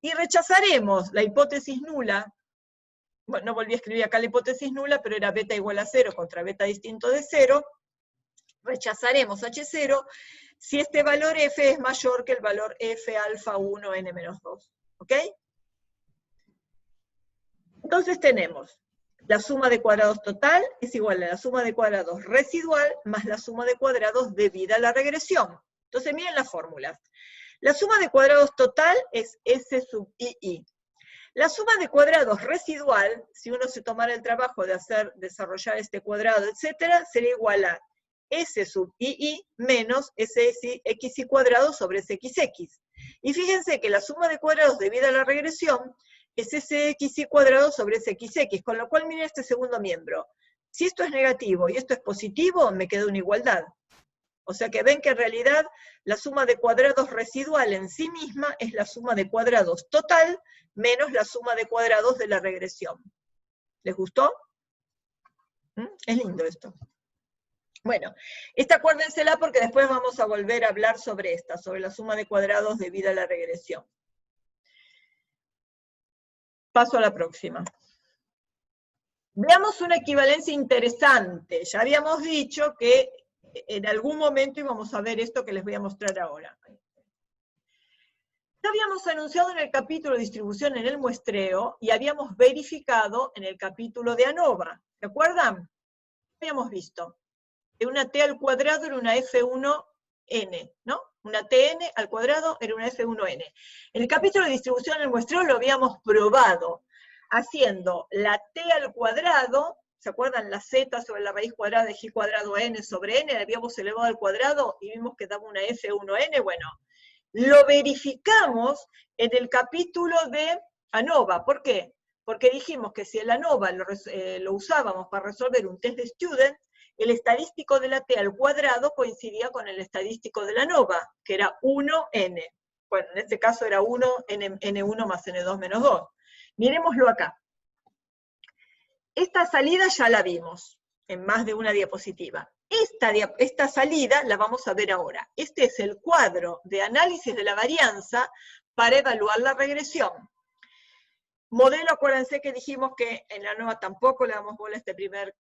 Y rechazaremos la hipótesis nula. Bueno, no volví a escribir acá la hipótesis nula, pero era beta igual a 0 contra beta distinto de 0, rechazaremos H0 si este valor f es mayor que el valor f alfa 1 n-2, ¿ok? Entonces tenemos, la suma de cuadrados total es igual a la suma de cuadrados residual más la suma de cuadrados debida a la regresión. Entonces miren las fórmulas. La suma de cuadrados total es S sub II. La suma de cuadrados residual, si uno se tomara el trabajo de desarrollar este cuadrado, etcétera, sería igual a S sub II menos SX cuadrado sobre SXX. Y fíjense que la suma de cuadrados debida a la regresión es SXY cuadrado sobre SXX, con lo cual miren este segundo miembro. Si esto es negativo y esto es positivo, me queda una igualdad. O sea que ven que en realidad la suma de cuadrados residual en sí misma es la suma de cuadrados total menos la suma de cuadrados de la regresión. ¿Les gustó? Es lindo esto. Bueno, esta acuérdensela porque después vamos a volver a hablar sobre esta, sobre la suma de cuadrados debida a la regresión. Paso a la próxima. Veamos una equivalencia interesante. Ya habíamos dicho que en algún momento íbamos a ver esto que les voy a mostrar ahora. Ya habíamos anunciado en el capítulo de distribución en el muestreo y habíamos verificado en el capítulo de ANOVA. ¿Se acuerdan? Habíamos visto que una t al cuadrado era una f1n, ¿no? Una tn al cuadrado era una f1n. En el capítulo de distribución en el muestreo lo habíamos probado, haciendo la t al cuadrado. ¿Se acuerdan? La z sobre la raíz cuadrada de g cuadrado n sobre n, la habíamos elevado al cuadrado y vimos que daba una f1n. Bueno, lo verificamos en el capítulo de ANOVA. ¿Por qué? Porque dijimos que si el ANOVA lo usábamos para resolver un test de student, el estadístico de la t al cuadrado coincidía con el estadístico de la ANOVA, que era 1n. Bueno, en este caso era 1, n1 más n2 menos 2. Miremoslo acá. Esta salida ya la vimos en más de una diapositiva. Esta salida la vamos a ver ahora. Este es el cuadro de análisis de la varianza para evaluar la regresión. Modelo, acuérdense que dijimos que en la ANOVA tampoco le damos bola a este primer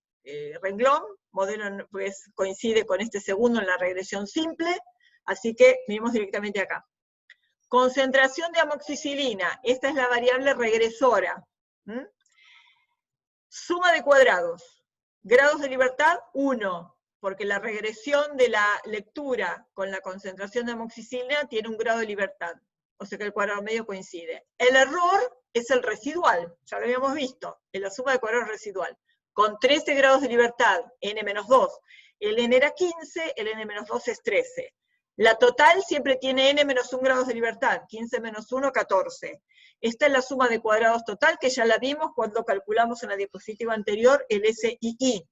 renglón. Modelo pues, coincide con este segundo en la regresión simple, así que venimos directamente acá. Concentración de amoxicilina, esta es la variable regresora. Suma de cuadrados. Grados de libertad, 1, porque la regresión de la lectura con la concentración de amoxicilina tiene un grado de libertad, o sea que el cuadrado medio coincide. El error es el residual, ya lo habíamos visto, en la suma de cuadrados residual, con 13 grados de libertad, n-2, el n era 15, el n-2 es 13. La total siempre tiene n-1 grados de libertad, 15 menos 1, 14. Esta es la suma de cuadrados total, que ya la vimos cuando calculamos en la diapositiva anterior el SII.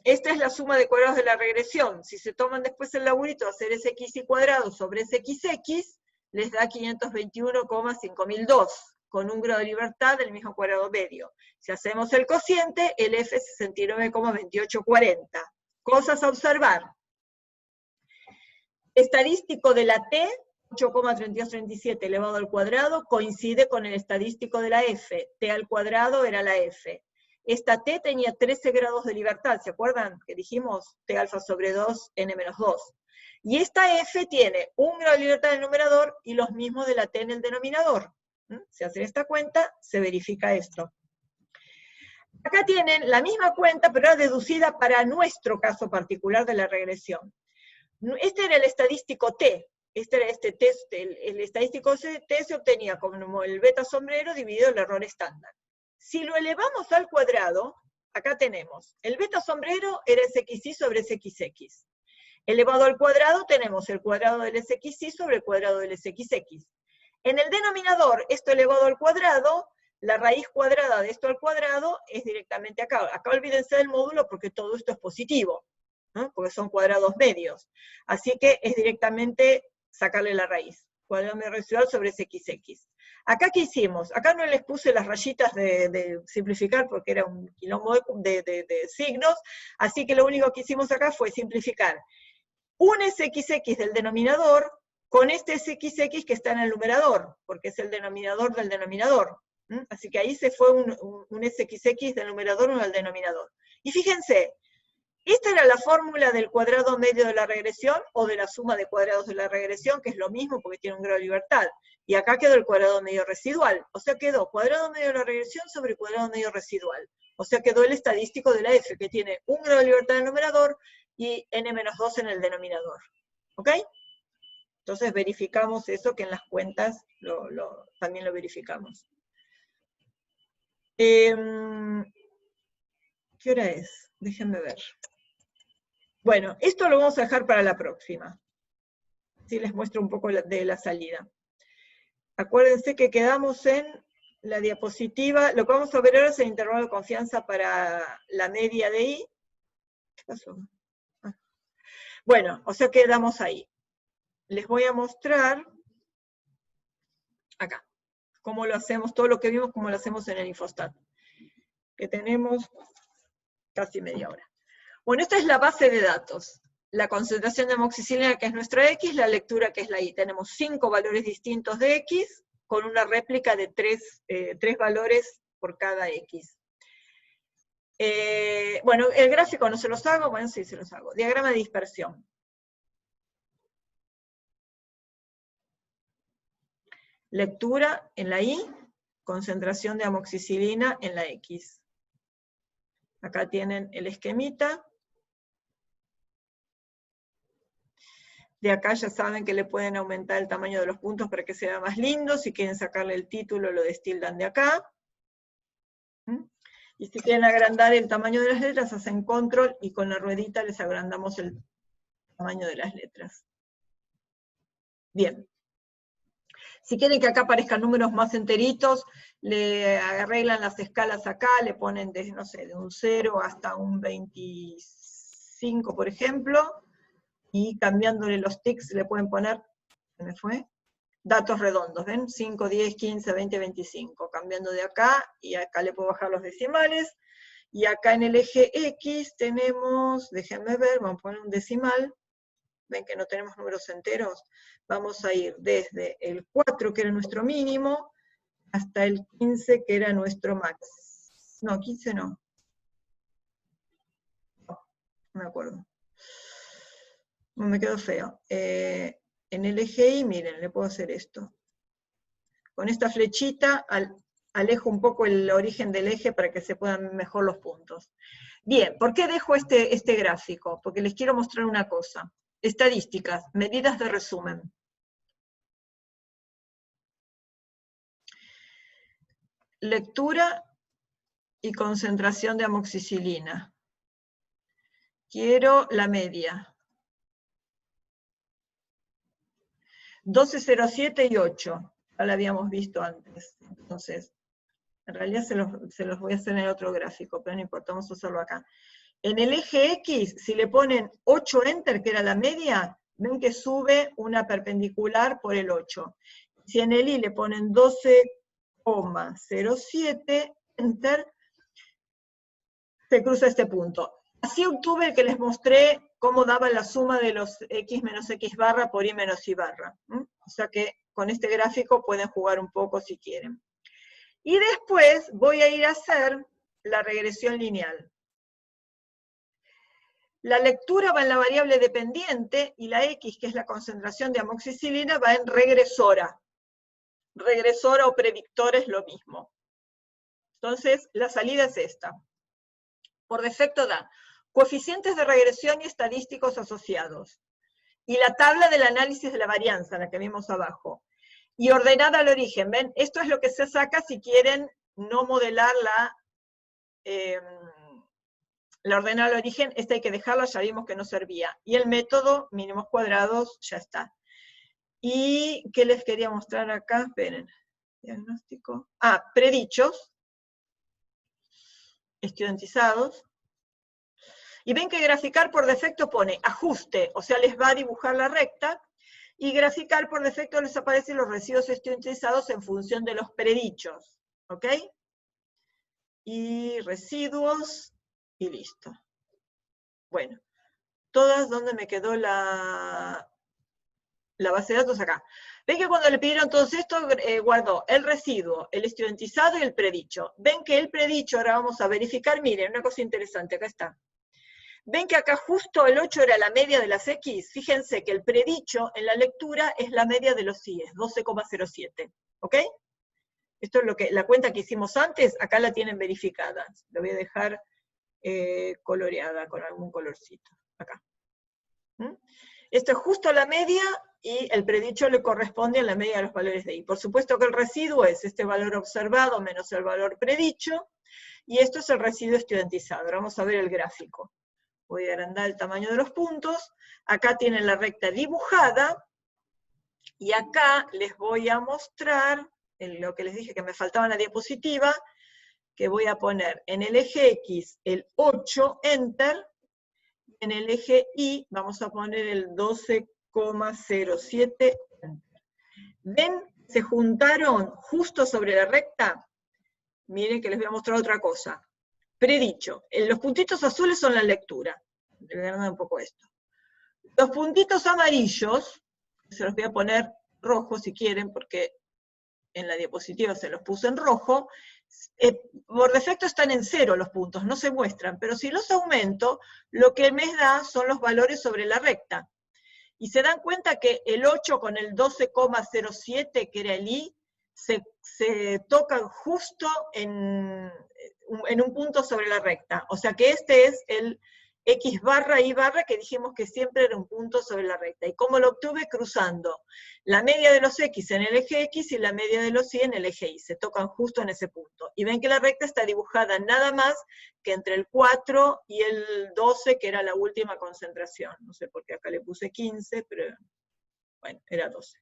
Esta es la suma de cuadrados de la regresión. Si se toman después el laburito de hacer SXY cuadrado sobre SXX, les da 521,5002, con un grado de libertad del mismo cuadrado medio. Si hacemos el cociente, el F es 69,2840. Cosas a observar. Estadístico de la T, 8,3237 elevado al cuadrado, coincide con el estadístico de la F. T al cuadrado era la F. Esta T tenía 13 grados de libertad, ¿se acuerdan? Que dijimos T alfa sobre 2, n menos 2. Y esta F tiene 1 grado de libertad en el numerador y los mismos de la T en el denominador. Si hacen esta cuenta, se verifica esto. Acá tienen la misma cuenta, pero deducida para nuestro caso particular de la regresión. Este era el estadístico T. Este era este test, el estadístico T se obtenía como el beta sombrero dividido el error estándar. Si lo elevamos al cuadrado, acá tenemos, el beta sombrero era SXY sobre SXX. Elevado al cuadrado tenemos el cuadrado del SXY sobre el cuadrado del SXX. En el denominador, esto elevado al cuadrado, la raíz cuadrada de esto al cuadrado es directamente acá. Acá olvídense del módulo porque todo esto es positivo, ¿no? Porque son cuadrados medios. Así que es directamente sacarle la raíz. Cuadrado medio residual sobre SXX. Acá, ¿qué hicimos? Acá no les puse las rayitas de simplificar porque era un quilombo de signos, así que lo único que hicimos acá fue simplificar un SXX del denominador con este SXX que está en el numerador, porque es el denominador del denominador. Así que ahí se fue un SXX del numerador al denominador. Y fíjense, esta era la fórmula del cuadrado medio de la regresión, o de la suma de cuadrados de la regresión, que es lo mismo porque tiene un grado de libertad. Y acá quedó el cuadrado medio residual. O sea, quedó cuadrado medio de la regresión sobre cuadrado medio residual. O sea, quedó el estadístico de la F, que tiene un grado de libertad en el numerador y n-2 en el denominador. ¿Ok? Entonces verificamos eso, que en las cuentas también lo verificamos. ¿Qué hora es? Déjenme ver. Bueno, esto lo vamos a dejar para la próxima. Así les muestro un poco de la salida. Acuérdense que quedamos en la diapositiva. Lo que vamos a ver ahora es el intervalo de confianza para la media de I. ¿Qué pasó? Ah. Bueno, o sea que quedamos ahí. Les voy a mostrar acá cómo lo hacemos, todo lo que vimos, cómo lo hacemos en el Infostat. Que tenemos casi media hora. Bueno, esta es la base de datos. La concentración de amoxicilina, que es nuestra X, la lectura, que es la Y. Tenemos 5 valores distintos de X, con una réplica de 3 valores por cada X. Bueno, el gráfico no se los hago, bueno, sí se los hago. Diagrama de dispersión. Lectura en la Y, concentración de amoxicilina en la X. Acá tienen el esquemita. De acá ya saben que le pueden aumentar el tamaño de los puntos para que sea más lindo. Si quieren sacarle el título, lo destildan de acá. Y si quieren agrandar el tamaño de las letras, hacen control y con la ruedita les agrandamos el tamaño de las letras. Bien. Si quieren que acá aparezcan números más enteritos, le arreglan las escalas acá, le ponen de, no sé, de un 0 hasta un 25, por ejemplo, y cambiándole los tics le pueden poner, ¿se me fue? Datos redondos, ¿ven? 5, 10, 15, 20, 25, cambiando de acá, y acá le puedo bajar los decimales, y acá en el eje X tenemos, déjenme ver, vamos a poner un decimal, ven que no tenemos números enteros, vamos a ir desde el 4, que era nuestro mínimo, hasta el 15, que era nuestro max. No, 15 no. No me acuerdo. No me quedó feo. En el eje Y, miren, le puedo hacer esto. Con esta flechita alejo un poco el origen del eje para que se puedan ver mejor los puntos. Bien, ¿por qué dejo este gráfico? Porque les quiero mostrar una cosa. Estadísticas, medidas de resumen. Lectura y concentración de amoxicilina. Quiero la media. 12, 0, 7 y 8. Ya la habíamos visto antes. Entonces, en realidad se los voy a hacer en el otro gráfico, pero no importa, vamos a hacerlo acá. En el eje X, si le ponen 8 enter, que era la media, ven que sube una perpendicular por el 8. Si en el Y le ponen 12,07 enter, se cruza este punto. Así obtuve el que les mostré cómo daba la suma de los x menos x barra por y menos y barra. O sea que con este gráfico pueden jugar un poco si quieren. Y después voy a ir a hacer la regresión lineal. La lectura va en la variable dependiente y la X, que es la concentración de amoxicilina, va en regresora. Regresora o predictora es lo mismo. Entonces, la salida es esta. Por defecto da coeficientes de regresión y estadísticos asociados. Y la tabla del análisis de la varianza, la que vimos abajo. Y ordenada al origen. ¿Ven? Esto es lo que se saca si quieren no modelar la ordenada al origen. Esta hay que dejarla, ya vimos que no servía. Y el método, mínimos cuadrados, ya está. ¿Y qué les quería mostrar acá? Esperen. Diagnóstico. Predichos. Estudiantizados. Y ven que graficar por defecto pone ajuste, o sea, les va a dibujar la recta, y graficar por defecto les aparecen los residuos estudiantizados en función de los predichos, ¿ok? Y residuos, y listo. Bueno, todas, ¿dónde me quedó la base de datos? Acá. Ven que cuando le pidieron todo esto, guardó el residuo, el estudiantizado y el predicho. Ven que el predicho, ahora vamos a verificar, miren, una cosa interesante, acá está. Ven que acá justo el 8 era la media de las X, fíjense que el predicho en la lectura es la media de los Y, es 12,07, ¿ok? Esto es la cuenta que hicimos antes, acá la tienen verificada. La voy a dejar coloreada con algún colorcito, acá. Esto es justo la media, y el predicho le corresponde a la media de los valores de Y. Por supuesto que el residuo es este valor observado menos el valor predicho, y esto es el residuo estudiantizado. Ahora vamos a ver el gráfico. Voy a agrandar el tamaño de los puntos. Acá tienen la recta dibujada, y acá les voy a mostrar lo que les dije que me faltaba en la diapositiva, que voy a poner en el eje X el 8, Enter, y en el eje Y vamos a poner el 12,07, Enter. ¿Ven? Se juntaron justo sobre la recta. Miren que les voy a mostrar otra cosa. Predicho. Los puntitos azules son la lectura. Le voy a dar un poco esto. Los puntitos amarillos, se los voy a poner rojos si quieren, porque en la diapositiva se los puse en rojo, por defecto están en 0 los puntos, no se muestran, pero si los aumento, lo que me da son los valores sobre la recta. Y se dan cuenta que el 8 con el 12,07, que era el Y, se tocan justo en un punto sobre la recta. O sea que este es el X barra Y barra, que dijimos que siempre era un punto sobre la recta. ¿Y cómo lo obtuve? Cruzando la media de los X en el eje X y la media de los Y en el eje Y. Se tocan justo en ese punto. Y ven que la recta está dibujada nada más que entre el 4 y el 12, que era la última concentración. No sé por qué acá le puse 15, pero bueno, era 12.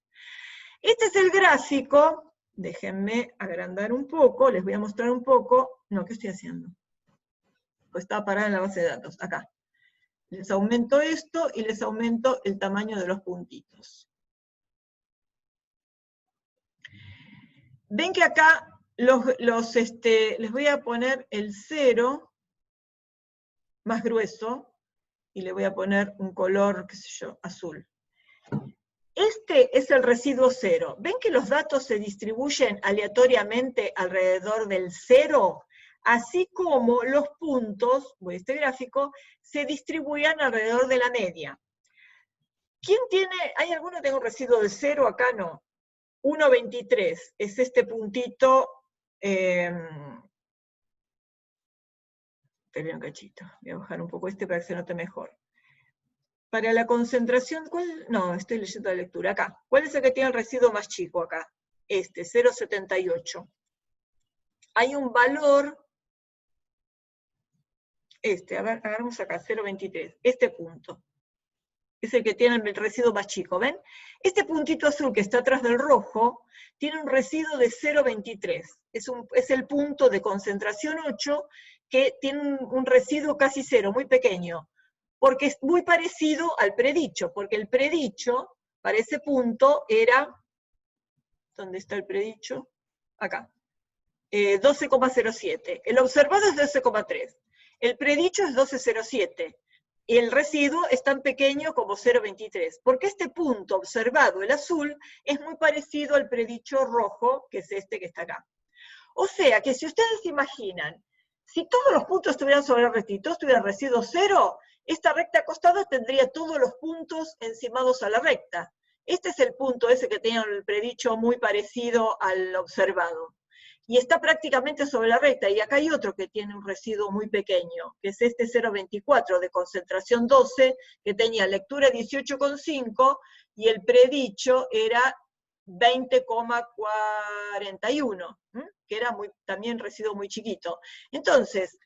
Este es el gráfico. Déjenme agrandar un poco, les voy a mostrar un poco. No, ¿qué estoy haciendo? Pues estaba parada en la base de datos, acá. Les aumento esto y les aumento el tamaño de los puntitos. Ven que acá les voy a poner el 0 más grueso, y le voy a poner un color, qué sé yo, azul. Este es el residuo 0. ¿Ven que los datos se distribuyen aleatoriamente alrededor del 0? Así como los puntos, voy a este gráfico, se distribuyen alrededor de la media. ¿Quién tiene? ¿Hay alguno que tenga un residuo de 0? Acá no. 1,23 es este puntito. Esperen un cachito. Voy a bajar un poco para que se note mejor. Para la concentración, ¿cuál? No, estoy leyendo la lectura. Acá. ¿Cuál es el que tiene el residuo más chico acá? Este, 0,78. Hay un valor. A ver, agarramos acá, 0,23. Este punto. Es el que tiene el residuo más chico, ¿ven? Este puntito azul que está atrás del rojo, tiene un residuo de 0,23. Es el punto de concentración 8 que tiene un residuo casi 0, muy pequeño. Porque es muy parecido al predicho, porque el predicho, para ese punto, era, ¿dónde está el predicho? Acá, 12,07. El observado es 12,3. El predicho es 12,07. el residuo es tan pequeño como 0,23, porque este punto observado, el azul, es muy parecido al predicho rojo, que es este que está acá. O sea que si ustedes imaginan, si todos los puntos estuvieran sobre la recta y todos tuvieran residuo cero, esta recta acostada tendría todos los puntos encimados a la recta. Este es el punto ese que tenía el predicho muy parecido al observado. Y está prácticamente sobre la recta, y acá hay otro que tiene un residuo muy pequeño, que es este 0,24 de concentración 12, que tenía lectura 18,5, y el predicho era 20,41, que era también residuo muy chiquito. Entonces,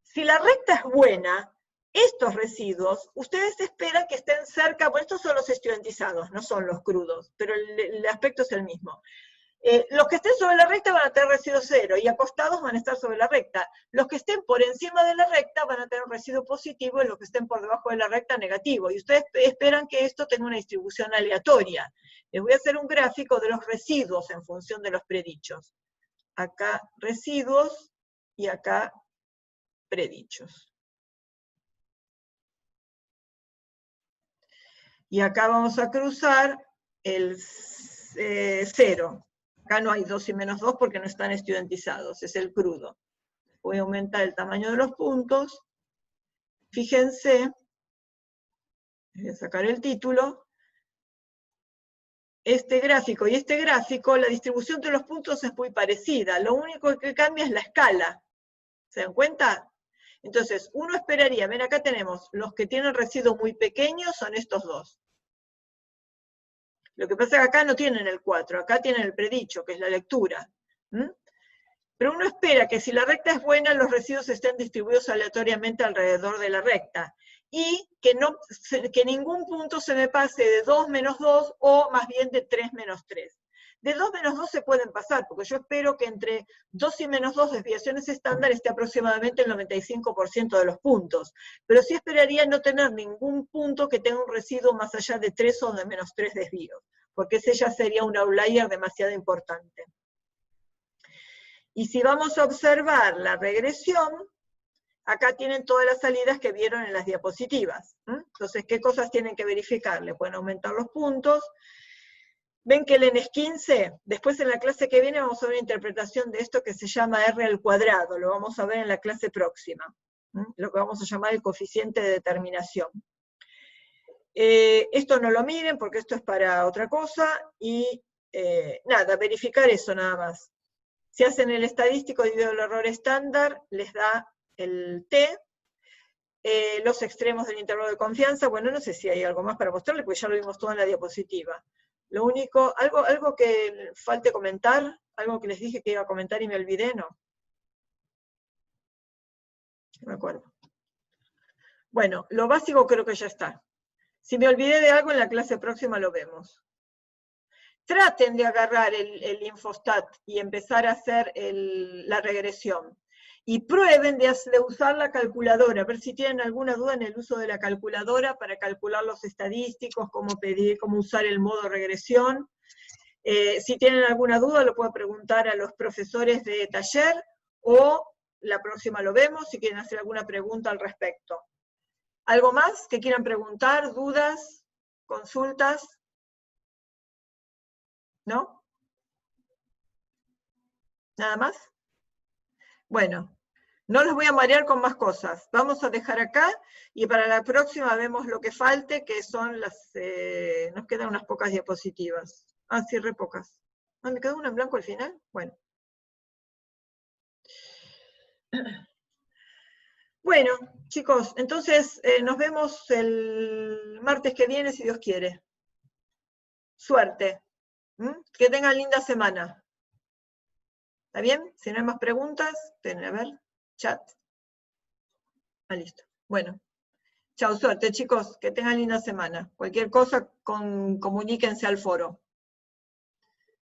si la recta es buena, estos residuos, ustedes esperan que estén cerca, bueno, estos son los estudiantizados, no son los crudos, pero el aspecto es el mismo. Los que estén sobre la recta van a tener residuo cero, y acostados van a estar sobre la recta. Los que estén por encima de la recta van a tener residuo positivo, y los que estén por debajo de la recta negativo. Y ustedes esperan que esto tenga una distribución aleatoria. Les voy a hacer un gráfico de los residuos en función de los predichos. Acá residuos, y acá predichos. Y acá vamos a cruzar el 0. Acá no hay 2 y menos 2 porque no están estudiantizados, es el crudo. Voy a aumentar el tamaño de los puntos. Fíjense, voy a sacar el título. Este gráfico y este gráfico, la distribución de los puntos es muy parecida. Lo único que cambia es la escala. ¿Se dan cuenta? Entonces, uno esperaría, ven, acá tenemos los que tienen residuos muy pequeños, son estos dos. Lo que pasa es que acá no tienen el 4, acá tienen el predicho, que es la lectura. Pero uno espera que si la recta es buena, los residuos estén distribuidos aleatoriamente alrededor de la recta. Y que ningún punto se me pase de 2 menos 2, o más bien de 3 menos 3. De 2 menos 2 se pueden pasar, porque yo espero que entre 2 y menos 2 desviaciones estándar esté aproximadamente el 95% de los puntos. Pero sí esperaría no tener ningún punto que tenga un residuo más allá de 3 o de menos 3 desvíos, porque ese ya sería un outlier demasiado importante. Y si vamos a observar la regresión, acá tienen todas las salidas que vieron en las diapositivas. Entonces, ¿qué cosas tienen que verificar? Le pueden aumentar los puntos. Ven que el n es 15, después en la clase que viene vamos a ver una interpretación de esto que se llama R al cuadrado, lo vamos a ver en la clase próxima, lo que vamos a llamar el coeficiente de determinación. Esto no lo miren porque esto es para otra cosa, y nada, verificar eso nada más. Si hacen el estadístico dividido el error estándar, les da el T, los extremos del intervalo de confianza, bueno, no sé si hay algo más para mostrarles, porque ya lo vimos todo en la diapositiva. Lo único, algo que falte comentar, algo que les dije que iba a comentar y me olvidé, ¿no? No me acuerdo. Bueno, lo básico creo que ya está. Si me olvidé de algo, en la clase próxima lo vemos. Traten de agarrar el Infostat y empezar a hacer la regresión. Y prueben de usar la calculadora, a ver si tienen alguna duda en el uso de la calculadora para calcular los estadísticos, cómo usar el modo regresión. Si tienen alguna duda lo pueden preguntar a los profesores de taller, o la próxima lo vemos si quieren hacer alguna pregunta al respecto. ¿Algo más que quieran preguntar, dudas, consultas? ¿No? ¿Nada más? Bueno. No los voy a marear con más cosas. Vamos a dejar acá, y para la próxima vemos lo que falte, que son las... nos quedan unas pocas diapositivas. Ah, sí, re pocas. Ah, ¿me quedó una en blanco al final? Bueno. Bueno, chicos, entonces nos vemos el martes que viene, si Dios quiere. Suerte. Que tengan linda semana. ¿Está bien? Si no hay más preguntas, a ver, chat. Ah, listo. Bueno. Chao, suerte, chicos. Que tengan linda semana. Cualquier cosa, comuníquense al foro.